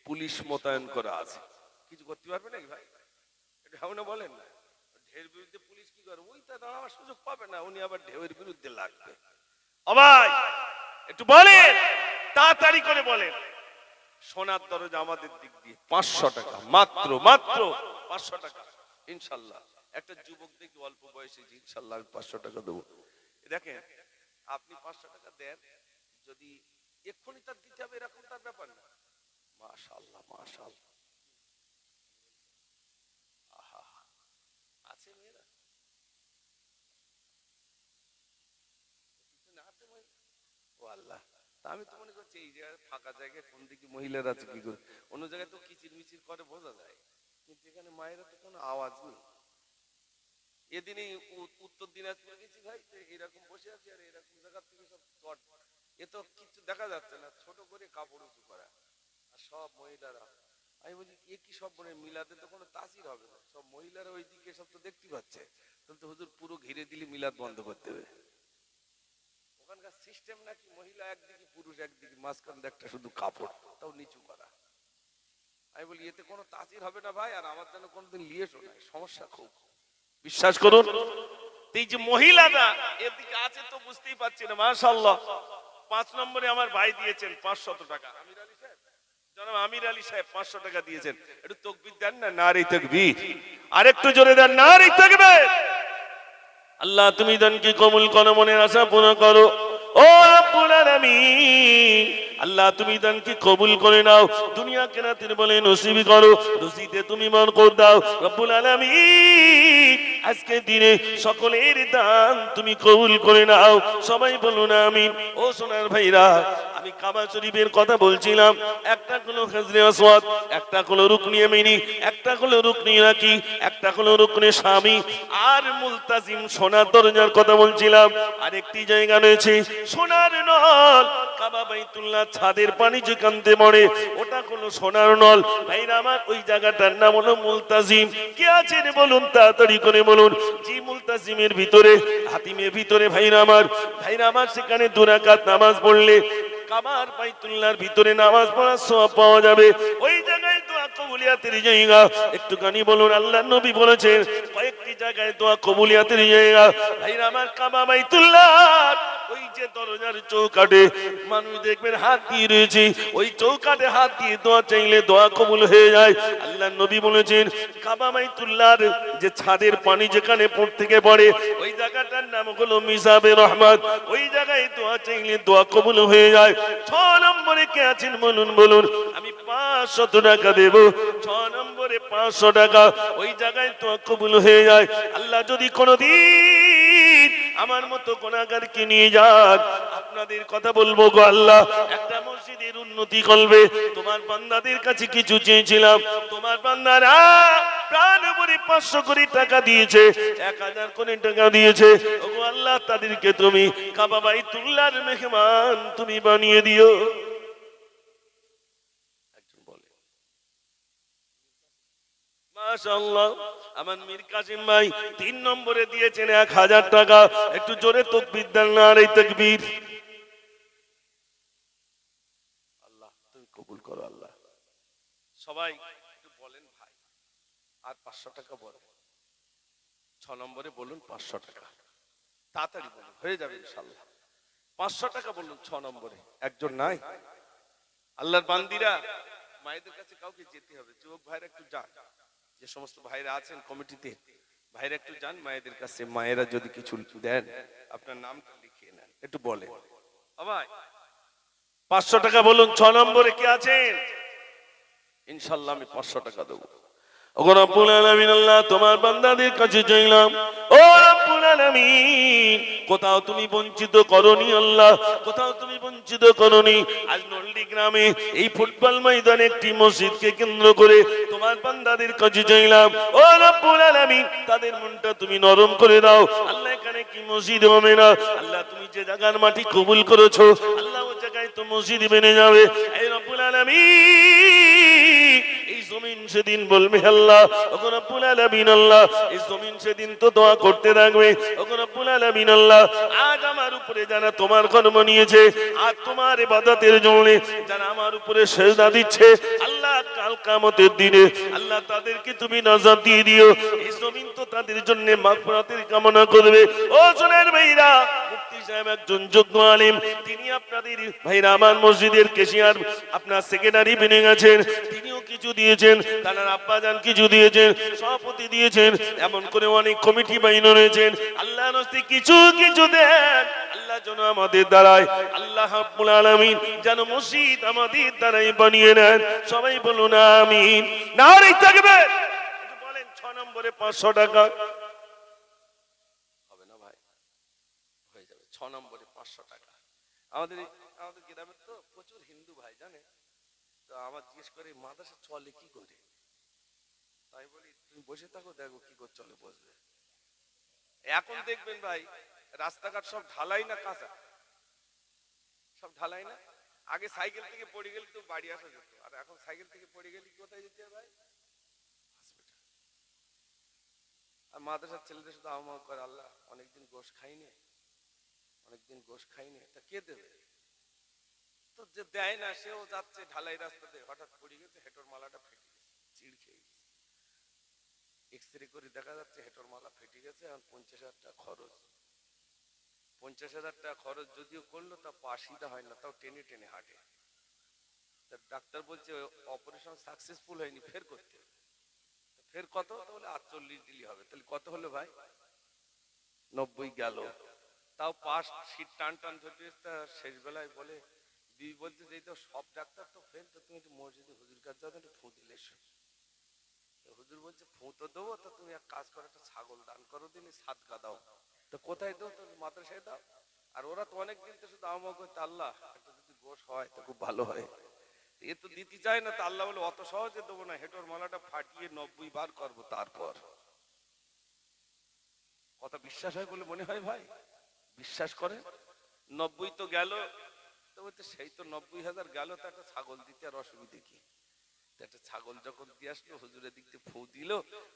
পুলিশ মোতায়েন করা আছে, কিছু করতে পারবে নাকি ভাই? ঢেউ না বলেন না, ঢেউয়ের বিরুদ্ধে পুলিশ কি করে? ওই তা দাঁড়াবার সুযোগ পাবে না, উনি আবার ঢেউয়ের বিরুদ্ধে লাগবে। ও ভাই একটু বলেন, তাড়াতাড়ি করে বলেন। সোনার দরজা আমাদের দিক দিয়ে 500 টাকা, মাত্র মাত্র 500 টাকা ইনশাআল্লাহ। একটা যুবক দেখি অল্প বয়সে, ইনশাআল্লাহ আমি 500 টাকা দেবো। দেখেন আপনি 500 টাকা দেন, যদি এক্ষুনি তার দিতে হবে এরকম তার ব্যাপার না। মাশাআল্লাহ মাশাআল্লাহ, আহা আছে মেয়েরা না আছে মহিলা? ও আল্লাহ, তা আমি তো মনে করছি এই জায়গায় ফাঁকা জায়গায় কোন দিকে মহিলারা আছে কি করে? অন্য জায়গায় তো কিচির মিচির করে বোঝা যায়, কিন্তু এখানে মায়েরা তো কোনো আওয়াজ নেই। এদিনই উত্তর দিনাজপুরে গেছি ভাই, এরকম বসে আছি আর এরকম জায়গা থেকে সব চট, এ তো কিছু দেখা যাচ্ছে না, ছোট করে কাপড় উঁচু করা, আর সব মহিলারা। আমি বলি এ কি সব মনে মিলাদে তো কোনো তাসির হবে না, সব মহিলারা ওই দিকে সব তো দেখতে পাচ্ছে, তাহলে তো হুজুর পুরো ঘিরে দিলে মিলাদ বন্ধ করতে হবে। ওখানকার সিস্টেম নাকি মহিলা একদিকে পুরুষ একদিকে, মাঝখান একটা শুধু কাপড়, তাও নিচু করা। আমি বলি এতে কোনো তাসির হবে না ভাই, আর আমার যেন কোনোদিন লিয়ে শোনায়, সমস্যা খুব। বিশ্বাস করুন, এই যে মহিলারা এদিকে আছে তো বুঝতেই পারছি না। মাশাআল্লাহ 5 নম্বরে আমার ভাই দিয়েছেন 500 টাকা। আমির আলী সাহেব, জনাব আমির আলী সাহেব 500 টাকা দিয়েছেন। একটু তাকবীর দেন না, নারে তাকবীর, আরেকটু জোরে দেন, নারে তাকবীর। আল্লাহ তুমি দানকে কবুল করো, মনের আশা পূর্ণ করো। ও রব্বুল আলামিন, আল্লাহ তুমি দানকে কবুল করে নাও, দুনিয়া কেরাতের বলে নসিব করো, রুজিতে তুমি বরকত দাও রব্বুল আলামিন। আজকে দিনে সকলের দান তুমি কবুল করে নাও, সবাই বলুন আমিন। ও সোনার ভাইরা, আমি কাবা শরীফের কথা বলছিলাম, একটা হলো হাজরে আসওয়াদ, একটা হলো রুকনি ইয়ামিনি, একটা হলো রুকনি ইরাকি, একটা হলো রুকনি শামি, আর মুলতাজিম সোনার দরজার কথা বলছিলাম। আরেকটি জায়গা রয়েছে সোনার নল, কাবা বাইতুল্লাহ ছাদের পানি যেখানে পড়ে ওটা হলো সোনার নল। ভাইরা আমার, ওই জায়গাটার নাম হলো মুলতাজিম। কে আছেন বলুন, তাড়াতাড়ি করে বলুন। যে মুলতাজিমের ভিতরে, হাতিমের ভিতরে ভাইরা আমার, সেখানে 2 রাকাত নামাজ পড়লে কাবার বাইতুল্লাহর ভিতরে নামাজ পড়ার সওয়াব পাওয়া যাবে। ওই জায়গায় দোয়া কবুল কবুলিয়াতের জায়গা। একটুখানি বলুন, আল্লাহ নবী বলেছেন কয়েকটি জায়গায় দোয়া কবুলিয়াতের জায়গা। ভাইরা আমার, কাবা বাইতুল্লাহ ওই যে দরজার চৌকাঠে মানুষ দেখবেন হাত দিয়ে রয়েছে, ওই চৌকাঠে হাত দিয়ে দোয়া চাইলে দোয়া কবুল হয়ে যায়। আল্লাহ নবী বলেছেন কাবা বাইতুল্লাহর যে ছাদের পানি যেখানে থেকে পড়ে ওই জায়গাটার নাম হলো মিজাবে রহমত। ওই জায়গায় দোয়া চাইলে দোয়া কবুল হয়ে যায়। 6 নম্বরে কে আছেন বলুন বলুন? আমি 500 টাকা দেব। 6 নম্বরে 500 টাকা, ওই জায়গায় দোয়া কবুল হয়ে যায়। আল্লাহ যদি কোনোদিন আমার মতো গুনাহগারকে নিয়ে যান, আপনাদের কথা বলবো গো আল্লাহ, একটা মসজিদের উন্নতি করবে। তোমার বান্দাদের কাছে কিছু চেয়েছিলাম, তোমার বান্দারা প্রাণ ভরে 500 কোটি টাকা দিয়েছে, 1000 কোটি টাকা দিয়েছে। ওগো আল্লাহ, তাদেরকে তুমি কাবা বাইতুল্লাহর মেহমান তুমি বানিয়ে দিও। একজন বলে মাশাআল্লাহ। আমার মীর কাসিম ভাই 3 নম্বরে দিয়েছেন 1000 টাকা। একটু জোরে তাকবীর দেন, নারে তাকবীর। আল্লাহ তুমি কবুল করো আল্লাহ। সবাই একটু বলেন ভাই, আর 500 টাকা বলেন। 6 নম্বরে বলুন 500 টাকা, তাড়াতাড়ি বলুন, হয়ে যাবে ইনশাআল্লাহ। 500 টাকা বলুন 6 নম্বরে। একজন নাই? আল্লাহর বান্দিরা, মায়েদের কাছে কাউকে যেতে হবে। যুবক ভাইরা একটু যান, যে সমস্ত ভাইরা আছেন কমিটিতে, ভাইরা একটু যান মায়েদের কাছে। মায়েরা যদি কিছু দেন, আপনার নামটা লিখিয়ে নেন, একটু বলেন। ভাই 500 টাকা বলুন। 6 নম্বরে কে আছেন? ইনশাআল্লাহ আমি 500 টাকা দেবো। ওগো রব্বুল আলামিন, আল্লাহ তোমার বান্দাদের কাছে চাইলাম, ও রব্বুল আলামিন, কোথাও তুমি বঞ্চিত করনি আল্লাহ, কোথাও তুমি বঞ্চিত করনি। আজ নলডি গ্রামে এই ফুটবল ময়দানে একটি মসজিদকে কেন্দ্র করে তোমার বান্দাদের কাছে চাইলাম, ও রব্বুল আলামিন, তাদের মনটা তুমি নরম করে দাও আল্লাহ। এখানে কি মসজিদ হবে না আল্লাহ? তুমি যে জায়গার মাটি কবুল করেছো আল্লাহ, ওই জায়গায় তো মসজিদ বেনে যাবে। এই রব্বুল আলামিন, এই জমিন সেদিন বলবে আল্লাহ, ওগো রব্বুল আলামিন আল্লাহ, এই জমিন সেদিন তো দোয়া করতে থাকবে, ওগো রব্বুল আলামিন আল্লাহ। আজ আমার উপরে যারা তোমার কর্ম নিয়েছে, আর তোমার ইবাদতের জন্য যারা আমার উপরে সেজদা দিচ্ছে আল্লাহ, কাল কিয়ামতের দিনে আল্লাহ তাদেরকে তুমি নাজাত দিয়ে দিও। এই জমিন তো তাদের জন্য মাগফিরাতের কামনা করবে। ও সোনার ভাইরা, মুফতি সাহেব একজন যোগ্য আলেম, তিনি আপনাদের ভাইরা আমার মসজিদের কেশিয়ার আপনার সেক্রেটারি বনে গেছেন, তিনিও কিছু দিয়েছেন, তার আব্বাজান কিছু দিয়েছেন, সভাপতি দিয়েছেন, এমন করে অনেক কমিটি বাইন রয়েছেন। আল্লাহ নস্তি কিছু কিছু দেন আল্লাহ, যেন আমাদের দ্বারাই আল্লাহ রাব্বুল আলামিন যেন মসজিদ আমাদের দ্বারাই বানিয়ে নেন। সবাই বলুন আমিন, নারে তাকবীর। বলেন 6 নম্বরে 500 টাকা হবে না ভাই? হয়ে যাবে। 6 নম্বরে 500 টাকা। আমাদের আমাদের গ্রামের তো প্রচুর হিন্দু ভাই জানে, তো আমার জিজ্ঞেস করে মাদ্রাসা চলে কি করে। তাই বলি তুমি বসে থাকো, দেখো কি করে চলে, বসবে। এখন দেখবেন ভাই রাস্তাঘাট সব ঢালাই না কাঁচা? সব ঢালাই না? আগে সাইকেল থেকে পড়ে গেলে তো বাড়ি আসা যেত, আর এখন সাইকেল থেকে পড়ে গেলে কোথায় যেতে ভাই? হসপিটাল। আর মাদ্রাসার ছেলেদের শুধু আমা করে, আল্লাহ অনেকদিন গোশ খাইনি, অনেকদিন গোশ খাইনি, তা কে দেবে? তো যে দেয় না সেও যাচ্ছে ঢালাই রাস্তাতে, হঠাৎ পড়ে গেছে, হেঁটোর মালাটা ফেটে গেছে, চিড় খেয়ে গেছে। এক্সরে করে দেখা যাচ্ছে হেঁটোর মালা ফেটে গেছে। এখন 50,000 টাকা খরচ। 50,000 টাকা খরচ যদিও করলো, তা পাশিটা হয় না, তাও টেনে টেনে হাঁটে। ডাক্তার বলছে অপারেশন সাকসেসফুল হয়নি, ফের করতে হবে। ফের কত? বলে 48 দিলি হবে। তাহলে কত হলো ভাই? 90 গেল। তাও পাশ সিট টান টান ধরতে শেষ বেলায় বলে দিদি বলতে যে তো সব ডাক্তার তো ফেল, তো তুমি একটু মসজিদে হুজুর কাছে যাও, একটু ফু দিলে এসো। হুজুর বলছে ফু তো দেবো, তো তুমি এক কাজ করো, একটা ছাগল দান করো, দিন সাদকা দাও। তো কোথায় দাও? তো মাদ্রাসায় দাও। আর ওরা তো অনেকদিন তো শুধু আমা করতে, আল্লাহ একটা যদি গোশ হয় তো খুব ভালো হয়। এ তো দিতে চায় না, তো আল্লাহ বলে অত সহজে দেবো না, হেঁটোর মালাটা ফাটিয়ে 90 বার করবো। তারপর কথা বিশ্বাস হয় বলে মনে হয় ভাই? বিশ্বাস করে 90 তো গেল, তো বলতে সেই তো 90,000 গেল, তো একটা ছাগল দিতে আর অসুবিধে কি? একটা ছাগল যখন দিয়ে আসলো, হুজুরের দিক থেকে ফু দিল,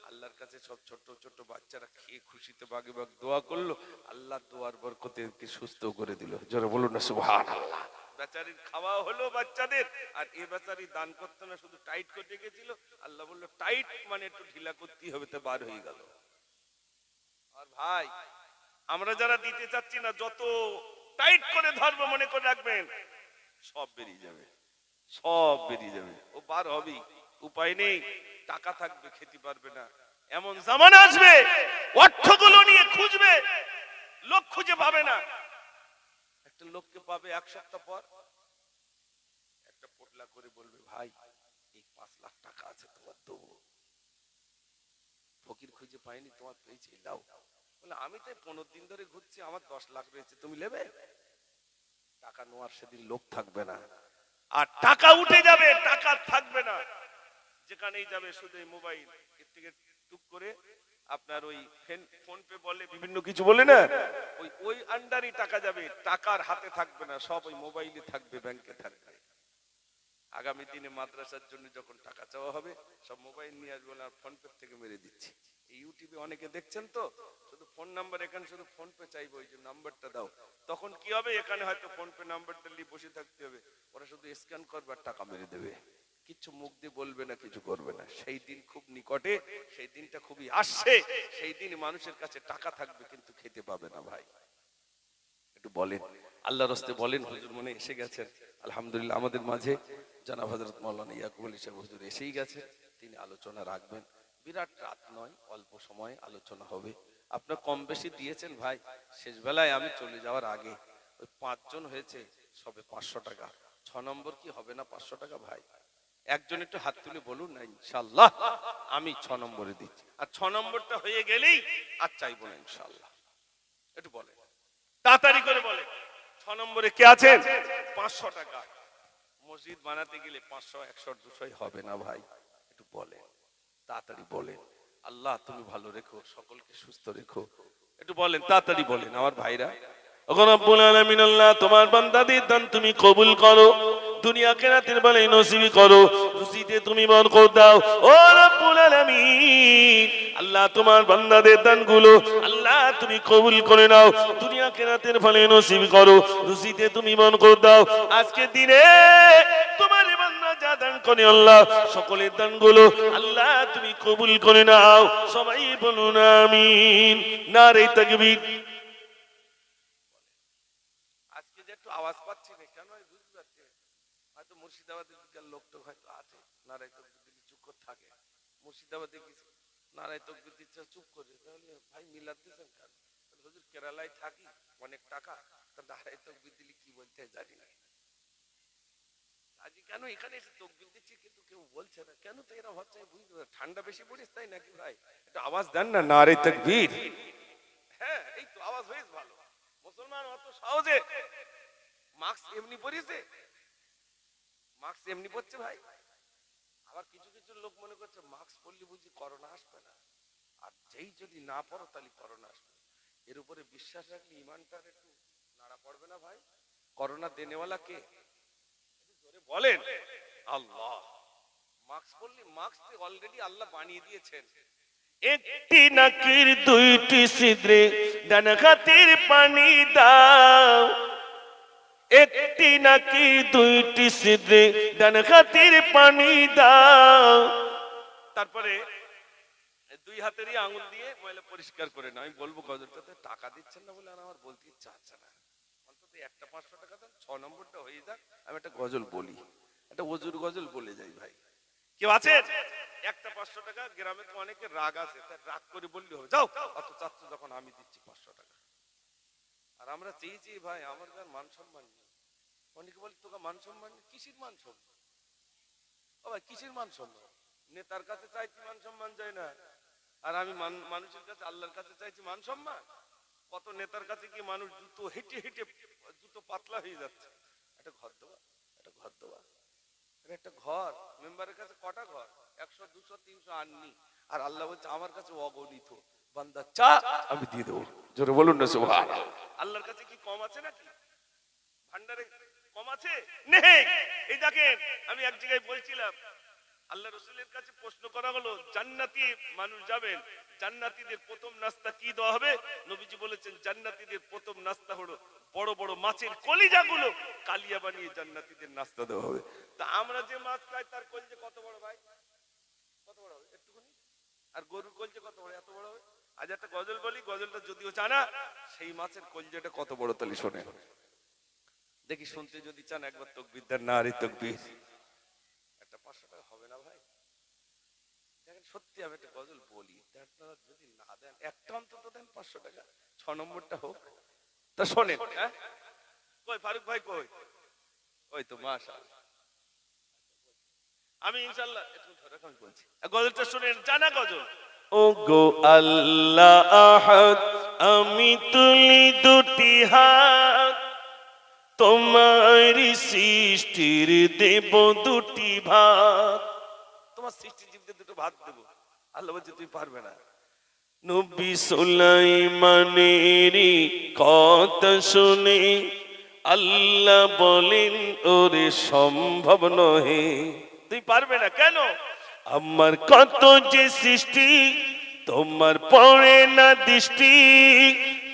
আল্লাহর কাছে সব ছোট ছোট বাচ্চারা খেয়ে খুশিতে বাগে বাগ দোয়া করলো, আল্লাহ দোয়ার বরকতে সুস্থ করে দিল। যারা বলুন না সুবহানাল্লাহ। বেচারির খাওয়া হলো বাচ্চাদের, আর এ বেচারি দান করতে না, শুধু টাইট করে রেখেছিল। আল্লাহ বললো টাইট মানে একটু ঢিলা করতেই হবে, তো বার হয়ে গেল। আর ভাই আমরা যারা দিতে চাচ্ছি না, যত টাইট করে ধরবো মনে করে রাখবেন সব বেরিয়ে যাবে, সব বেরিয়ে যাবে। ও বার হবেই, উপায় নেই। টাকা থাকবে খেতে পারবে না, এমন জামানা আসবে অর্থগুলো নিয়ে খুঁজবে, লোক খুঁজে পাবে না। একটা লোককে পাবে এক সপ্তাহ পর, একটা পোটলা করে বলবে ভাই এই 5 লাখ টাকা আছে তোমার দেবো। ফকির খুঁজে পাইনি, তোমার পেয়েছি, দাও। বলে আমি তো 15 দিন ধরে ঘুরছি, আমার 10 লাখ রয়েছে, তুমি নেবে? টাকা নেওয়ার সেদিন লোক থাকবে না, আর টাকা উঠে যাবে, টাকা থাকবে না। যেখানেই যাবে শুধু এই মোবাইল, এর থেকে টুক করে আপনার ওই ফোন পে বলে, বিভিন্ন কিছু বলে না, ওই আন্ডারই টাকা যাবে, টাকার হাতে থাকবে না, সব ওই মোবাইলে থাকবে, ব্যাংকে থাকবে। আগামী দিনে মাদ্রাসার জন্য যখন টাকা চাওয়া হবে, সব মোবাইল নিয়ে আসবে, আর ফোন পে থেকে মেরে দিচ্ছি। এই ইউটিউবে অনেকে দেখছেন তো, শুধু ফোন নাম্বার, এখানে শুধু ফোন পে চাইবো, ওই যে নাম্বারটা দাও। তখন কি হবে, এখানে হয়তো ফোন পে নাম্বারটা নিয়ে বসে থাকতে হবে, ওরা শুধু স্ক্যান করবে আর টাকা মেরে দেবে, কিছু মুখ দিয়ে বলবে না, কিছু করবে না। সেই দিন খুব নিকটে, সেই দিনটা খুবই আসছে। সেই দিন মানুষের কাছে টাকা থাকবে কিন্তু খেতে পাবে না। ভাই একটু বলেন, আল্লাহর রাস্তে বলেন। হুজুর মনে এসে গেছেন আলহামদুলিল্লাহ, আমাদের মাঝে জনাব হযরত মাওলানা ইয়াকুব আলী সাহেব হুজুর এসেই গেছেন, তিনি আলোচনা রাখবেন। বিরাট রাত নয়, অল্প সময় আলোচনা হবে। আপনার কম বেশি দিয়েছেন ভাই, শেষ বেলায় আমি চলে যাওয়ার আগে ওই 5 জন হয়েছে, সবে 500 টাকা। 6 নম্বর কি হবে না 500 টাকা? ভাই একজন একটু হাত তুলে বলুন না, ইনশাআল্লাহ আমি 6 নম্বরে দিচ্ছি। আর 6 নম্বরটা হয়ে গেলেই আর চাইবো না ইনশাআল্লাহ। একটু বলে, তাড়াতাড়ি করে বলে। 6 নম্বরে কে আছেন? 500 টাকা। মসজিদ বানাতে গেলে 500, 100, 200 হবে না ভাই, একটু বলে, তাড়াতাড়ি বলেন। আল্লাহ তুমি ভালো রেখো, সকলকে সুস্থ রেখো, একটু বলেন, তাড়াতাড়ি বলেন আমার ভাইরা। ওগো রব্বুল আলামিন, আল্লাহ তোমার বান্দাদের দান তুমি কবুল করো, দুনিয়া আখিরাতের ভালোই নসিব করো, রুজিতে তুমি বরকত দাও। ও রব্বুল আলামিন, আল্লাহ তোমার বান্দাদের দানগুলো আল্লাহ তুমি কবুল করে নাও, দুনিয়া আখিরাতের ভালোই নসিব করো, রুজিতে তুমি বরকত দাও। আজকের দিনে তোমার বান্দা যা দান করে আল্লাহ সকলের দানগুলো আল্লাহ তুমি কবুল করে নাও। সবাই বলুন আমিন। নারে তাকবীর। আজকে যে একটু আওয়াজ পাচ্ছি না কেন আমি বুঝতে পারছি না। হয়তো মুর্শিদাবাদের দিকের লোকটা হয়তো আছে, নারায় তকবীর দিলে চুপ করে থাকে। মুর্শিদাবাদে কিছু নারায় তকবীর দিচ্ছে চুপ করে, তাহলে ভাই মিলাদ দিচ্ছেন কেন? হুজুর কেরালায় থাকি, অনেক টাকা, তা নারায় তকবীর দিলে কি বলতে হয় জানি না। আজ কেন এখানে এসে তকবীর দিচ্ছি কিন্তু কেউ বলছে না কেন? তো এরা হচ্ছে বুঝতে পারে ঠান্ডা বেশি পড়িস তাই নাকি? ভাই একটু আওয়াজ দেন না, নারে তাকবীর। হ্যাঁ এই তো আওয়াজ হয়েছে ভালো। মুসলমান অত সহজে মাস্ক এমনি পরিয়েছে, মাস্ক এমনি পড়ছে ভাই। আবার কিছু কিছু লোক মনে করছে মাস্ক পরলে বুঝি করোনা আসবে না, আর যেই যদি না পড়ো তাহলে করোনা আসবে। এর উপরে বিশ্বাস রাখলে ইমানটার একটু নাড়া পড়বে না ভাই? করোনা দেনেওয়ালা কে? জোরে বলেন আল্লাহ। মাস্ক পরলে, মাস্ক অলরেডি আল্লাহ বানিয়ে দিয়েছেন। একটি নাকির দুইটি ছিদ্রে ডান হাতের পানি দাও, একটি নাকি দুইটি ছিদ্রে ডান হাতের পানি দাও। তারপরে 2 হাতেরই আঙুল দিয়ে ময়লা পরিষ্কার করে না। আমি বলবো গজলটাতে টাকা দিচ্ছেন না বলে আর আমার বলতে ইচ্ছা হচ্ছে না, অন্তত একটা 500 টাকা দেন, 6 নম্বরটা হয়ে যাক, আমি একটা গজল বলি, একটা ওজুর গজল বলে যাই। ভাই কেউ আছে? একটা 500 টাকা, গ্রামে তো অনেকে রাগ আছে, তাই রাগ করে বললে হবে, যাও অত চাচ্ছ যখন আমি দিচ্ছি 500 টাকা। আর আমরা চেয়েছি ভাই আমার যার মান সম্মান নেই। অনেকে বলে তোকে মান সম্মান নেই, কিসের মান সম্মান? ও ভাই কিসের মান সম্মান? নেতার কাছে চাইছি মান সম্মান চাই না, আর আমি মানুষের কাছে আল্লাহর কাছে চাইছি মান সম্মান। কত নেতার কাছে কি মানুষ জুতো হেঁটে হেঁটে জুতো পাতলা হয়ে যাচ্ছে। একটা ঘর দেওয়া, একটা ঘর দেওয়া, একটা ঘর মেম্বারের কাছে কটা ঘর? 100, 200, 300 আননি, আর আল্লাহ বলছে আমার কাছে অগণিত, বান্দা চা আমি দিয়ে দেবো। জোরে বলুন না সুবহানাল্লাহ। আল্লাহর কাছে কি কম আছে নাকি? ভান্ডারে কম আছে? নেই। এই দেখেন আমি এক জায়গায় বলছিলাম আল্লাহ রসুলের কাছে প্রশ্ন করা হলো, জান্নাতি মানুষ যাবেন, জান্নাতীদের প্রথম নাস্তা কি দেওয়া হবে? নবীজি বলেছেন, জান্নাতীদের প্রথম নাস্তা হলো বড় বড় মাছের কলিজাগুলো কালিয়া বানিয়ে জান্নাতীদের নাস্তা দেওয়া হবে। তা আমরা যে মাছ খাই তার কলিজা কত বড় ভাই? কত বড় হবে? একটুখানি। আর গরুর কলিজা কত বড়? এত বড় হবে। আজ একটা গজল বলি, গজলটা যদিও জানা, সেই মাছের কলিজাটা কত বড় তাহলে শোনে দেখি। শুনতে যদি চান একবার তকবীর দেন, না আরে তকবীর। একটা 500 টাকা হবে না ভাই? দেখেন সত্যি আমি একটা গজল বলি, আপনারা যদি না দেন, একটা অন্তত দেন 500 টাকা, 6 নম্বরটা হোক। তা শোনেন, হ্যাঁ কই ফারুক ভাই কই? ওই তো মাশাআল্লাহ। আমি ইনশাআল্লাহ একটু ধরে আমি বলছি, গজলটা শুনেন, জানা গজল। ও গো আল্লাহ আহাদ, আমি তুলি দুটি হাত, তোমার সৃষ্টির দেব দুটি ভাত। তোমার সৃষ্টির জীবদের দুটো ভাত দেব। আল্লাহ বলছে তুই পারবে না। নবী সুলাইমানের কথা শুনে আল্লাহ বলেন, ওরে সম্ভব নহে, তুই পারবে না। কেন? আমার কত যে সৃষ্টি, তোমার পড়ে না দৃষ্টি,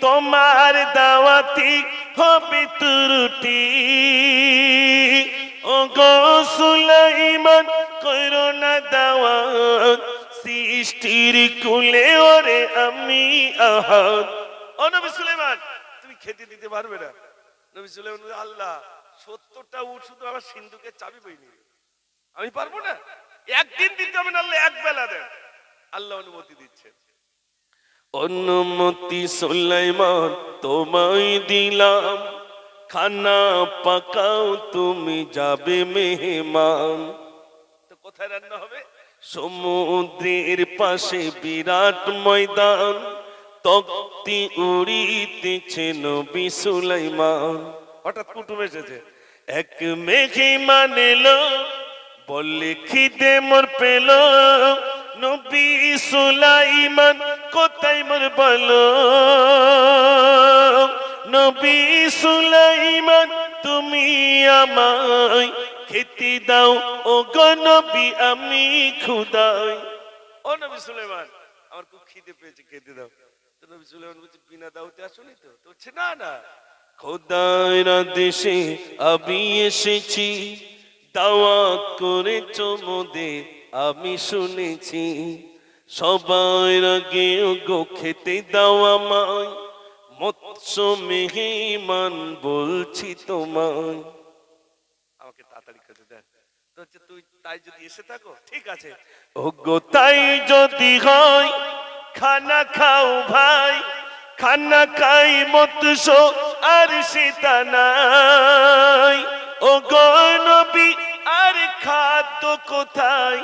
তোমার দাওয়াতি হবে ত্রুটি। ও গো সুলাইমান কইরো না দাওয়াত, সৃষ্টির কুলে ওরে আমি আহাদ। ও নবী সুলাইমান, তুমি খেতে দিতে পারবে না? নবী সুলাইমান বলে, আল্লাহ 70টা উট শুধু আমার সিন্ধুকের চাবি বই নিয়ে, আমি পারবো না। একদিন দিতে হবে না, আল্লাহ এক বেলা দেন। আল্লাহ অনুমতি দিচ্ছেন। অনুমতি সুলাইমান তোমায় দিলাম, খানা পাকাও তুমি যাবে মেহমান। তো কোথায় রান্না হবে? সমুদ্রের পাশে বিরাট ময়দান, তক্তি উড়িতেছে নবী সুলাইমান। হঠাৎ কুটুম এসেছে, এক মেহমান এলো, বললে খিদে মোর পেল, নবী সুলাইমান কোথায় মোর বলো। নবী সুলাইমান তুমি আমায় খেতে দাও, ও গো নবী আমি ক্ষুধায়। ও নবী সুলাইমান, আমার খুব খিদে পেয়েছে, খেতে দাও। তো নবী সুলাইমান বলছে, বিনা দাওতে আসোনি তো? তো বলছে না না, খোদার দেশে আমি এসেছি, দাওয়াত করেছ মোদের আমি শুনেছি, সবার আগে গো খেতে দাও আমায়, মৎস্য মেহমান বলছি তোমায়। আমাকে তাড়াতাড়ি খেতে দেন। তো হচ্ছে তুই তাই যদি এসে থাকো, ঠিক আছে। ও গো তাই যদি হয়, খানা খাও ভাই, খানা খাই মৎস্য আর সীতা নাই। ও গো নবী আর খাদ্য কোথায়,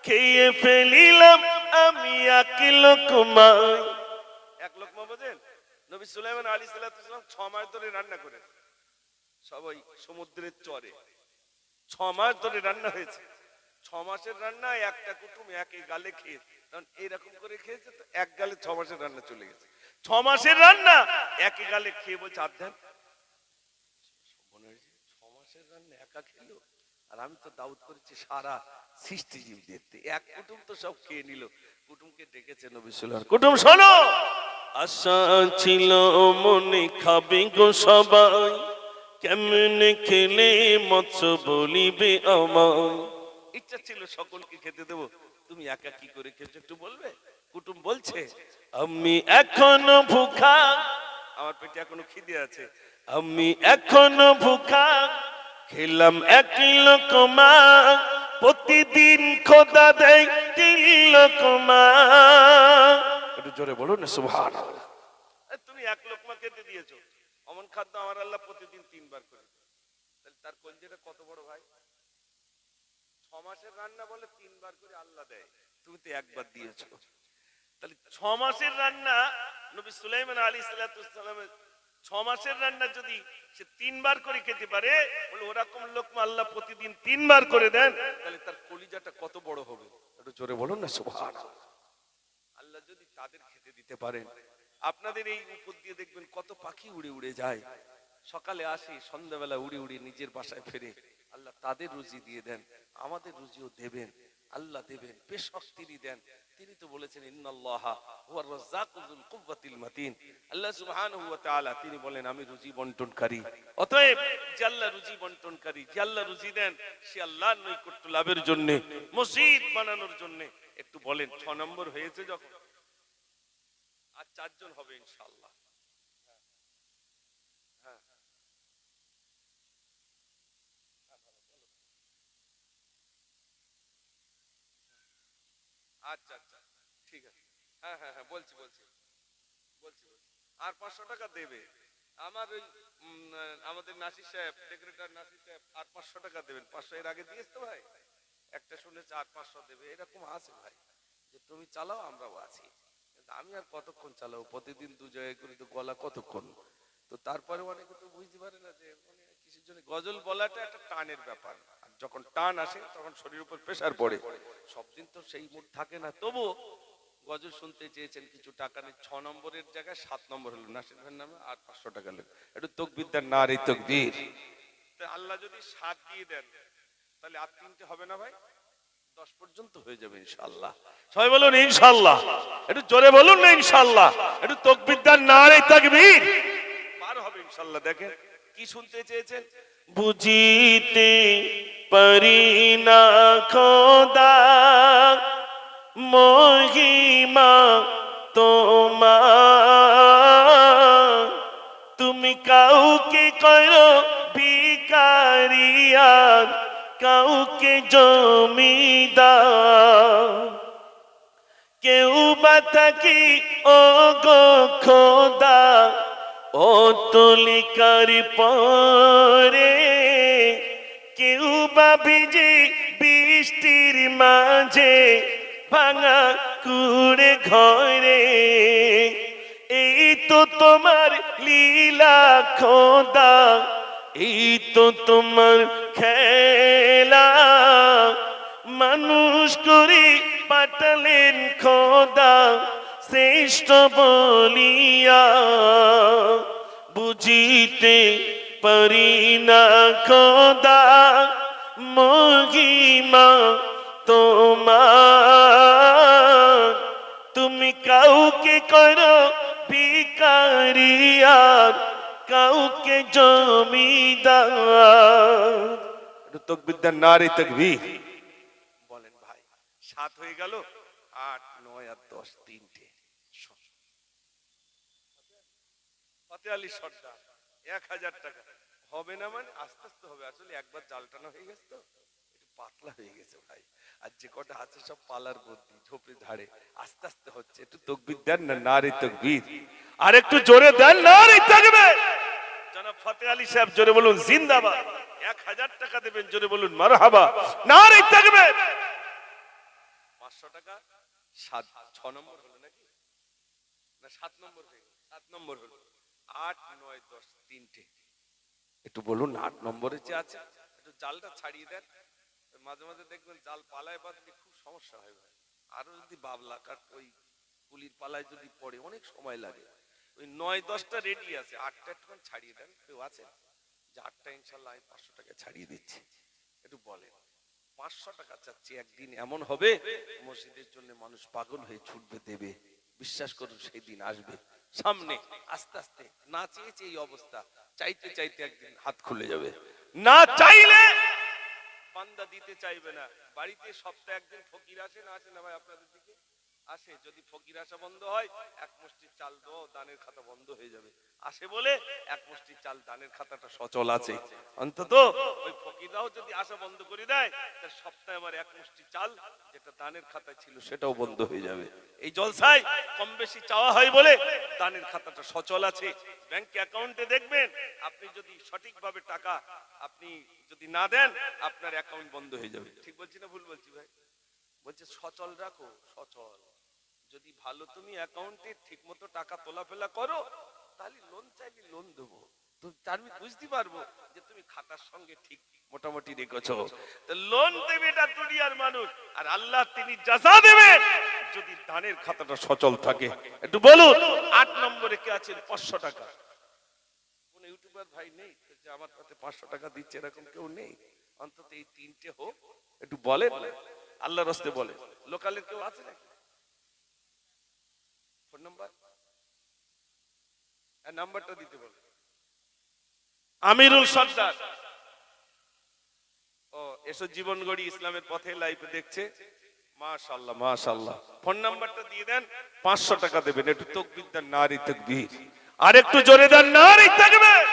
খেয়ে ফেলিলাম আমি এক লোকমায়। এক লোকমা বোঝেন? নবী সুলাইমান আলাইহিস সালাম 6 মাস ধরে রান্না করেন, সবাই সমুদ্রের চরে 6 মাস ধরে রান্না হয়েছে। 6 মাসের রান্না একটা কুটুম একে গালে খেয়েছে, কারণ এইরকম করে খেয়েছে তো এক গালে 6 মাসের রান্না চলে গেছে। 6 মাসের রান্না একে গালে খেয়ে বলছে আধ্যান, মনে হয়েছে 6 মাসের রান্না একা খেলো, আর আমি তো দাউদ করেছি সারা সৃষ্টিজীবদের। এক কুটুম তো সব খেয়ে নিল। কুটুমকে ডেকেছে নবী সুলাইমান, কুটুম শোনো, আশা ছিল মনে খাবে গো সবাই, কেমনে খেলে মৎস্য বলিবে আমায়। ইচ্ছা ছিল সকলকে খেতে দেবো, তুমি একা কি করে খেয়েছো একটু বলবে? কুটুম বলছে, আমি এখনো ভুখা, আমার পেটে এখনো খিদে আছে, আমি এখনো ভুখা, খেলাম এক লোকমা, প্রতিদিন খোদা দেয় 3 লোকমা। একটু জোরে বলো না সুবহানাল্লাহ। তুমি এক লোকমা খেতে দিয়েছো, অমন খাদ্য আমার আল্লাহ প্রতিদিন 3 বার করে, তাহলে তার কলজেটা কত বড় ভাই? 6 মাসের রান্না বলে 3 বার করে আল্লাহ দেয়, তুমি তো একবার দিয়েছো। তাহলে 6 মাসের রান্না নবী সুলাইমান আলাইহিস সালামের 6 মাসের রান্না যদি সে 3 বার করে খেতে পারে, বলে ওরকম লোকমা আল্লাহ প্রতিদিন 3 বার করে দেন, তাহলে তার কলিজাটা কত বড় হবে? একটু জোরে বলুন না সুবহানাল্লাহ। আল্লাহ যদি তাদের খেতে দিতে পারেন, আপনাদের এই উপর দিয়ে দেখবেন কত পাখি উড়ে উড়ে যায়, সকালে আসে সন্ধ্যাবেলা উড়ে উড়ে নিজের বাসায় ফেরে। আল্লাহ তাদের রুজি দিয়ে দেন, আমাদের রুজিও দেবেন। আল্লাহ দেবেন, পেশক তিনি দেন। তিনি তো বলেছেন ইন্নাল্লাহা হুয়ার রাজ্জাকু যুল কুওয়াতিল মাতিন। আল্লাহ সুবহানাহু ওয়া তাআলা তিনি বলেন আমি রুজি বন্টনকারী। অতএব যে আল্লাহ রুজি বন্টনকারী, যে আল্লাহ রুজি দেন, সে আল্লাহর নৈকট্য লাভের জন্য, মসজিদ বানানোর জন্য। একটু বলেন 6 নম্বর হয়েছে যখন, আর 4 জন হবে ইনশাআল্লাহ। হ্যাঁ আচ্ছা আচ্ছা ঠিক আছে। হ্যাঁ হ্যাঁ হ্যাঁ বলছি বলছি বলছি বলছি। আর 500 টাকা দেবে আমার ওই আমাদের নাসির সাহেব, সেক্রেটারি নাসির সাহেব, আর 500 টাকা দেবেন। 500 এর আগে দিয়েছ তো ভাই? একটা শুনেছে আর 500 দেবে, এরকম আছে ভাই, যে তুমি চালাও আমরাও আছি। কিন্তু আমি আর কতক্ষণ চালাবো, প্রতিদিন 2 জায়গায় করে তো গলা কতক্ষণ। তো তারপরে অনেকে তো বুঝতে পারে না যে মানে কিসের জন্য। গজল বলাটা একটা টানের ব্যাপার, আর যখন টান আসে তখন শরীরের উপর প্রেসার পড়ে। সব দিন তো সেই মুড থাকে না, তবু গজল শুনতে চেয়েছেন, কিছু টাকা নেই। 6 নম্বরের জায়গায় 7 নম্বর হলো নাসির ভাইয়ের নামে, আর 500 টাকা লাগবে। একটু তকবীর দেন, নারে তকবীর। তো আল্লাহ যদি 7 দিয়ে দেন তাহলে আর 3টে হবে না ভাই? 10 পর্যন্ত হয়ে যাবে ইনশাআল্লাহ। সবাই বলুন ইনশাআল্লাহ। একটু জোরে বলুন না ইনশাআল্লাহ। একটু তাকবীর দেন, নারে তাকবীর। 12 হবে ইনশাআল্লাহ। দেখেন কি শুনতে চেয়েছেন? বুঝিতে পারি না খোদা মহিমা তোমার, তুমি কাউকে করো ভিখারিয়ার, কাউকে জমিদার, কেউ বা থাকি ও গো খোদা ও তলিকার পরে, কেউ বা ভিজে বৃষ্টির মাঝে ভাঙা কুড়ে ঘরে। এই তো তোমার লীলা খোদা, এই তো তোমার খেলা, মানুষ করে পাঠালেন খোদা শ্রেষ্ঠ বলিয়া। বুঝিতে পারি না খোদা মহিমা তোমার, তুমি কাউকে করো ভিখারিয়ার, কাউকে জমিদার। একটু তাকবীর দেন, নারে তাকবীর। বলেন ভাই 7 হয়ে গেল, 8 9 আর 10 3টে। ফতে আলী সর্দার 1000 টাকা হবে না, মানে আস্তে আস্তে হবে। আসলে একবার জাল টানা হয়ে গেছে তো একটু পাতলা হয়ে গেছে ভাই, আর যে কটা আছে সব পালার বদ্যি ঝোপে ধারে, আস্তে আস্তে হচ্ছে। একটু তাকবীর দেন না, নারে তাকবীর। আর একটু জোরে দেন, নারে তাকবীর। জনাব ফতে আলী সাহেব জোরে বলুন জিন্দাবাদ। 1000 টাকা দেবেন, জোরে বলুন মারহাবা, নারে তাকবীর। 500 টাকা 6 নম্বর হলো নাকি না 7 নম্বর হয়ে গেল? 7 নম্বর হলো। 8 9 10 3টে। একটু বলুন 8 নম্বরে যে আছে, একটু জালটা ছাড়িয়ে দেন। মাঝে মাঝে দেখবেন জাল পালায় বাঁধলে খুব সমস্যা হয় ভাই। আরো যদি বাবলা কাট ওই কুলির পালায় যদি পড়ে অনেক সময় লাগে। ওই 9 10টা রেডি আছে, 8টা একটু ছাড়িয়ে দেন। কেউ আছে যে 8টা ইনশাআল্লাহ আমি 500 টাকা ছাড়িয়ে দিচ্ছি? একটু বলেন। 500 টাকা চাচ্ছি, একদিন এমন হবে মসজিদের জন্য মানুষ পাগল হয়ে ছুটবে দেবে। বিশ্বাস করুন সেই দিন আসবে সামনে। আস্তে আস্তে না চেয়েছে এই অবস্থা, চাইতে চাইতে একদিন হাত খুলে যাবে। না চাইলে বান্দা দিতে চাইবে না। বাড়িতে সপ্তাহে একদিন ফকির আসে না, আসে না ভাই আপনাদের দিকে? আসে। যদি ফকির আসা বন্ধ হয়, এক মুষ্টি চাল দাও, দানের খাতা বন্ধ হয়ে যাবে। আসে বলে এক মুষ্টি চাল দানের খাতাটা সচল আছে। অন্তত ওই ফকিররাও যদি আসা বন্ধ করে দেয়, তার সপ্তাহে আমার এক মুষ্টি চাল যেটা দানের খাতায় ছিল সেটাও বন্ধ হয়ে যাবে। এই জলসায় কম বেশি চাওয়া হয় বলে দানের খাতাটা সচল আছে। ব্যাংক অ্যাকাউন্টে দেখবেন, আপনি যদি সঠিকভাবে টাকা আপনি যদি না দেন, আপনার অ্যাকাউন্ট বন্ধ হয়ে যাবে। ঠিক বলছি না ভুল বলছি ভাই? বলছে সচল রাখো, সচল। যদি ভালো তুমি অ্যাকাউন্টে ঠিক মতো টাকা তোলাফেলা করো, তাহলে লোন চাইলে লোন দেবো। তো তার আমি বুঝতে পারবো যে তুমি খাতার সঙ্গে ঠিক মোটামুটি রেখেছো। তো লোন দেবে এটা দুনিয়ার মানুষ, আর আল্লাহ তিনি জাযা দেবেন যদি দানের খাতাটা সচল থাকে। একটু বলুন 8 নম্বরে কে আছেন? 500 টাকা। কোন ইউটিউবার ভাই নেই যে আমার কাছে 500 টাকা দিচ্ছে, এরকম কেউ নেই? অন্তত এই 3টে হোক। একটু বলেন আল্লাহর রাস্তে বলে। লোকালের কেউ আছে নাকি? ফোন নাম্বার, নাম্বারটা দিতে বলে। আমিরুল সর্দার, ও এসো জীবন গড়ি ইসলামের পথে লাইভে দেখছে, মাশাআল্লাহ মাশাআল্লাহ। ফোন নাম্বারটা দিয়ে দেন, 500 টাকা দেবেন। একটু তাকবীর দেন, নারী তাকবীর, আর একটু জোরে দেন, নারী তাকবীর।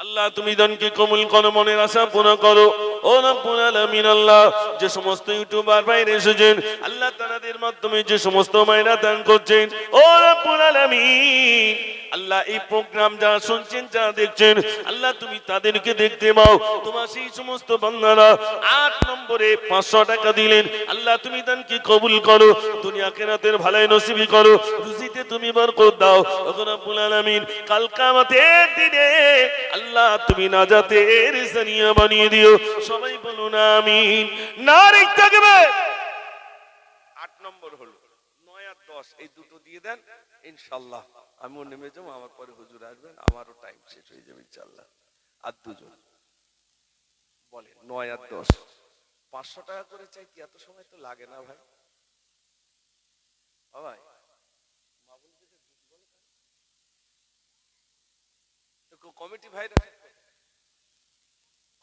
আল্লাহ তুমি দানকে কবুল করো, মনের আশা পূর্ণ করো। ও রব্বুল আলামিন, আল্লাহ যে সমস্ত ইউটিউবার বাইরে এসেছেন, আল্লাহ তাদের মাধ্যমে যে সমস্ত মায়েরা দান করছেন, ও রব্বুল আলামিন, আল্লাহ এই প্রোগ্রাম যারা শুনছেন, যারা দেখছেন, আল্লাহ তুমি তাদেরকে দেখতে পাও। তোমার সেই সমস্ত বান্দারা 8 নম্বরে 500 টাকা দিলেন, আল্লাহ তুমি দানকে কবুল করো, দুনিয়া আখিরাতের ভালাই নসিবি করো, রুজিতে তুমি বরকত দাও। ও রব্বুল আলামিন, কাল কিয়ামতের দিনে আল্লাহ তুমি নাজাতের জারিয়া বানিয়ে দিও। সবাই বলুন আমিন। নারী তাকবীর। 8 নম্বর হলো 9 আর 10, এই দুটো দিয়ে দেন, ইনশাআল্লাহ আমিও নেমে যাবো, আমার পরে হুজুর আসবেন, আমারও টাইম শেষ হয়ে যাবে ইনশাআল্লাহ। আর দুজন বলে 9 আর 10, 500 টাকা করে চাইতে এত সময় তো লাগে না ভাই। ভাই কমিটি ভাইরা,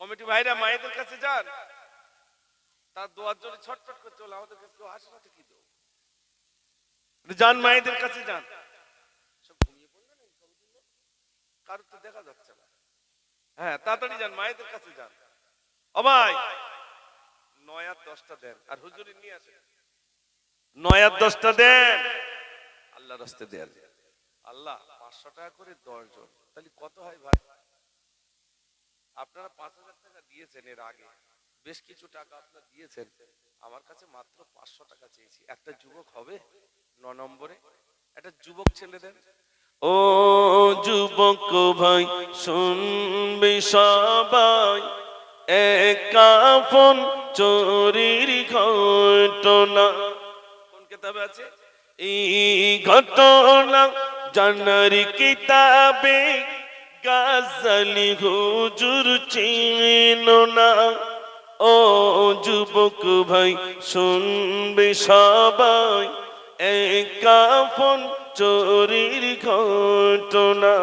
কমিটি ভাইরা মায়েদের কাছে যান, তার দোয়ার জন্য ছটফট করতে হলো, আমাদের কাছে কেউ আসে না তো কি দেবো। যান মায়েদের কাছে যান, সব ঘুমিয়ে পড়লেন, কারোর তো দেখা যাচ্ছে না। হ্যাঁ তাড়াতাড়ি যান, মায়েদের কাছে যান। ও ভাই 9 আর 10টা দেন, আর হুজুরি নিয়ে আসেন। 9 আর 10টা দেন, আল্লাহ রাস্তে দেন। আল্লাহ 500 টাকা করে 10 জন, তাহলে কত হয় ভাই? আপনারা 5000 টাকা দিয়েছেন এর আগে, বেশ কিছু টাকা আপনারা দিয়েছেন, আমার কাছে মাত্র 500 টাকা চেয়েছি। একটা যুবক হবে 9 নম্বরে, একটা যুবক ছেলে দেন। ও যুবক ভাই শুনবে সবাই, এক কাফন চোরির ঘটনা। কোন কিতাবে আছে? এই ঘটনা জানার কিতাবে গাজালি হুজুর চিনো না। ও যুবক ভাই শুনবে সবাই, এক কাফন চোরির ঘটনা।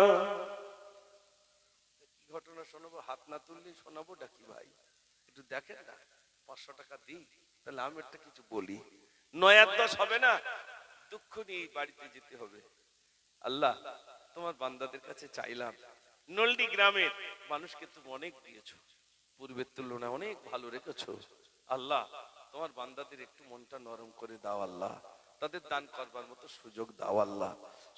কি ঘটনা শোনাবো? হাত না তুললে শোনাবো ডাকি ভাই, একটু দেখেন না। 500 টাকা দিই, তাহলে আমি একটা কিছু বলি। 9 আর 10 হবে না, দুঃখ নিয়ে বাড়িতে যেতে হবে। আল্লাহ তোমার বান্দাদের কাছে চাইলাম, নলডি গ্রামের মানুষকে তুমি অনেক দিয়েছো, পূর্বের তুলনায় অনেক ভালো রেখেছো। আল্লাহ তোমার বান্দাদের একটু মনটা নরম করে দাও আল্লাহ, তাদের দান করবার মতো সুযোগ দাও আল্লাহ।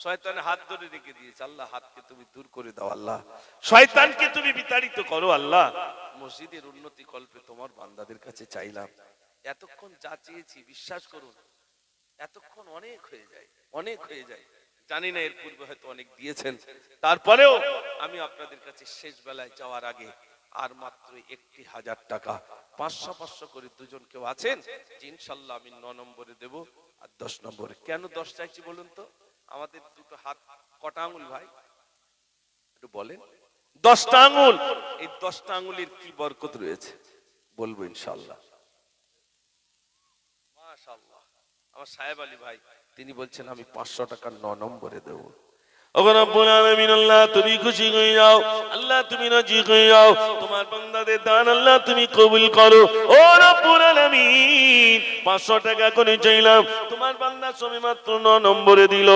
শয়তানের হাত ধরে রেখে দিয়েছে, আল্লাহ হাতকে তুমি দূর করে দাও আল্লাহ, শয়তানকে তুমি বিতাড়িত করো আল্লাহ। মসজিদের উন্নতি কল্পে তোমার বান্দাদের কাছে চাইলাম, এতক্ষণ যা চেয়েছি বিশ্বাস করুন এতক্ষণ অনেক হয়ে যায়, অনেক হয়ে যায়। জানি না এর পূর্বে হয়তো অনেক দিয়েছেন, তারপরেও আমি আপনাদের কাছে শেষ বেলায় যাওয়ার আগে আর মাত্র 1000 টাকা 500 করে দুজন কেউ আছেন যে ইনশাল্লাহ আমি 9 নম্বরে দেব আর 10 নম্বরে। কেন 10 চাইছি বলুন তো? আমাদের দুটো হাত কটা আঙুল ভাই একটু বলেন? 10টা আঙুল। এই 10টা আঙুলের কি বরকত রয়েছে বলবো ইনশাল্লাহ। মাশাআল্লাহ আমার সাহেব আলী ভাই তিনি বলছেন আমি 500 টাকা 9 নম্বরে দেব। ওগো রব্বুল আলামিন, আল্লাহ তুমি খুশি হয়ে যাও, আল্লাহ তুমি রাজি হয়ে যাও, তোমার বান্দাদের দান আল্লাহ তুমি কবুল করো। ও রব্বুল আলামিন, 500 টাকা করে চাইলাম, তোমার বান্দা সবে মাত্র 9 নম্বরে দিল,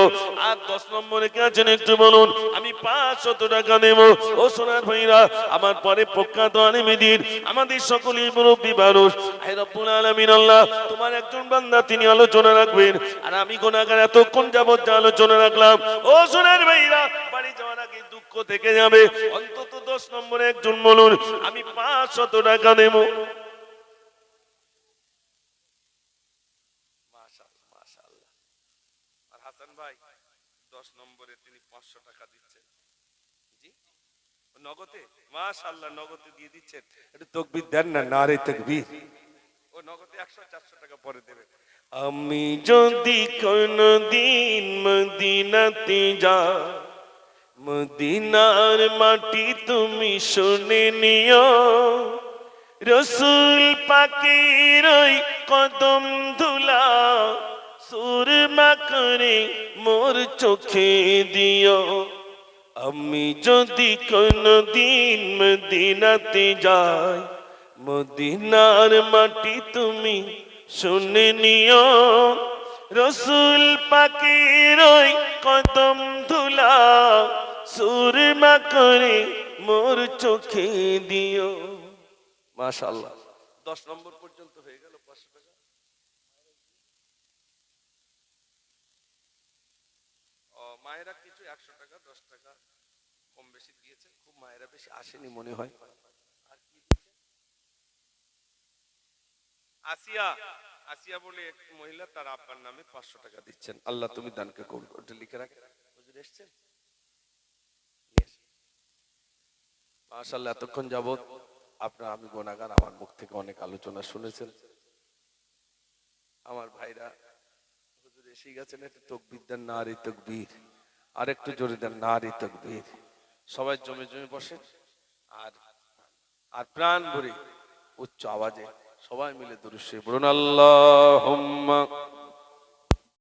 আর 10 নম্বরে কে আছেন একটু বলুন? আমি 500 টাকা দেব। ও সোনার ভাইরা, আমার পরে প্রখ্যাত আলেমীদের, আমাদের সকলের মুরব্বী মানুষ, হে রব্বুল আলামিন, আল্লাহ তোমার একজন বান্দা তিনি আলোচনা রাখবেন, আর আমি গুনাহগার এতক্ষণ যাবত যা আলোচনা রাখলাম, ও সোনার ভাইরা বাড়ি যাওয়ার আগে দুঃখ থেকে যাবে। অন্তত 10 নম্বরে একজন বলুন আমি 500 টাকা দেব। মাশাআল্লাহ মাশাআল্লাহ। আর হাসান ভাই 10 নম্বরে তিনি 500 টাকা দিচ্ছেন, জি নগদে। মাশাআল্লাহ নগদে দিয়ে দিচ্ছেন, একটু তাকবীর দেন না, নারে তাকবীর। ও নগদে 100-400 টাকা পরে দেবে। আমি যদি কোনদিন মদিনাতে যাই, মদিনার মাটি তুমি শুনে নিও, রসুল পাকের ওই কদম ধুলা সুরমা করে মোর চোখে দিও। আমি যদি কোনদিন মদিনাতে যাই, মদিনার মাটি তুমি শুনে নিও। রসুল পাকের ওই কদম ধুলা সুরমা করে মোর চোখে দিও। মাশাআল্লাহ। 10 নম্বর পর্যন্ত হয়ে গেল 500 টাকা। মায়েরা কিছু 100 টাকা 10 টাকা কম বেশি দিয়েছেন, খুব মায়েরা বেশি আসেনি মনে হয়। আর কি দিয়েছে? আসিয়া, আসিয়া বলে এক মহিলা, তার আব্বার নামে 500 টাকা দিচ্ছেন। আল্লাহ তুমি দানকে কবুল করতে লিখে রাখেন। হুজুর এসেছেন? মাশাআল্লাহ, এতক্ষণ যাবত আপনার, আমি গুনাহগার, আমার মুখ থেকে অনেক আলোচনা শুনেছেন। আমার ভাইরা হুজুর এসে গেছেন, একটু তাকবীর দেন, নারে তাকবীর। আর একটু জোরে দেন, নারে তাকবীর। সবাই জমে জমে বসেন আর আর প্রাণ ভরে উচ্চ আওয়াজে সবাই মিলে দুরূদ শরীফ পড়ুন। আল্লাহুম্মা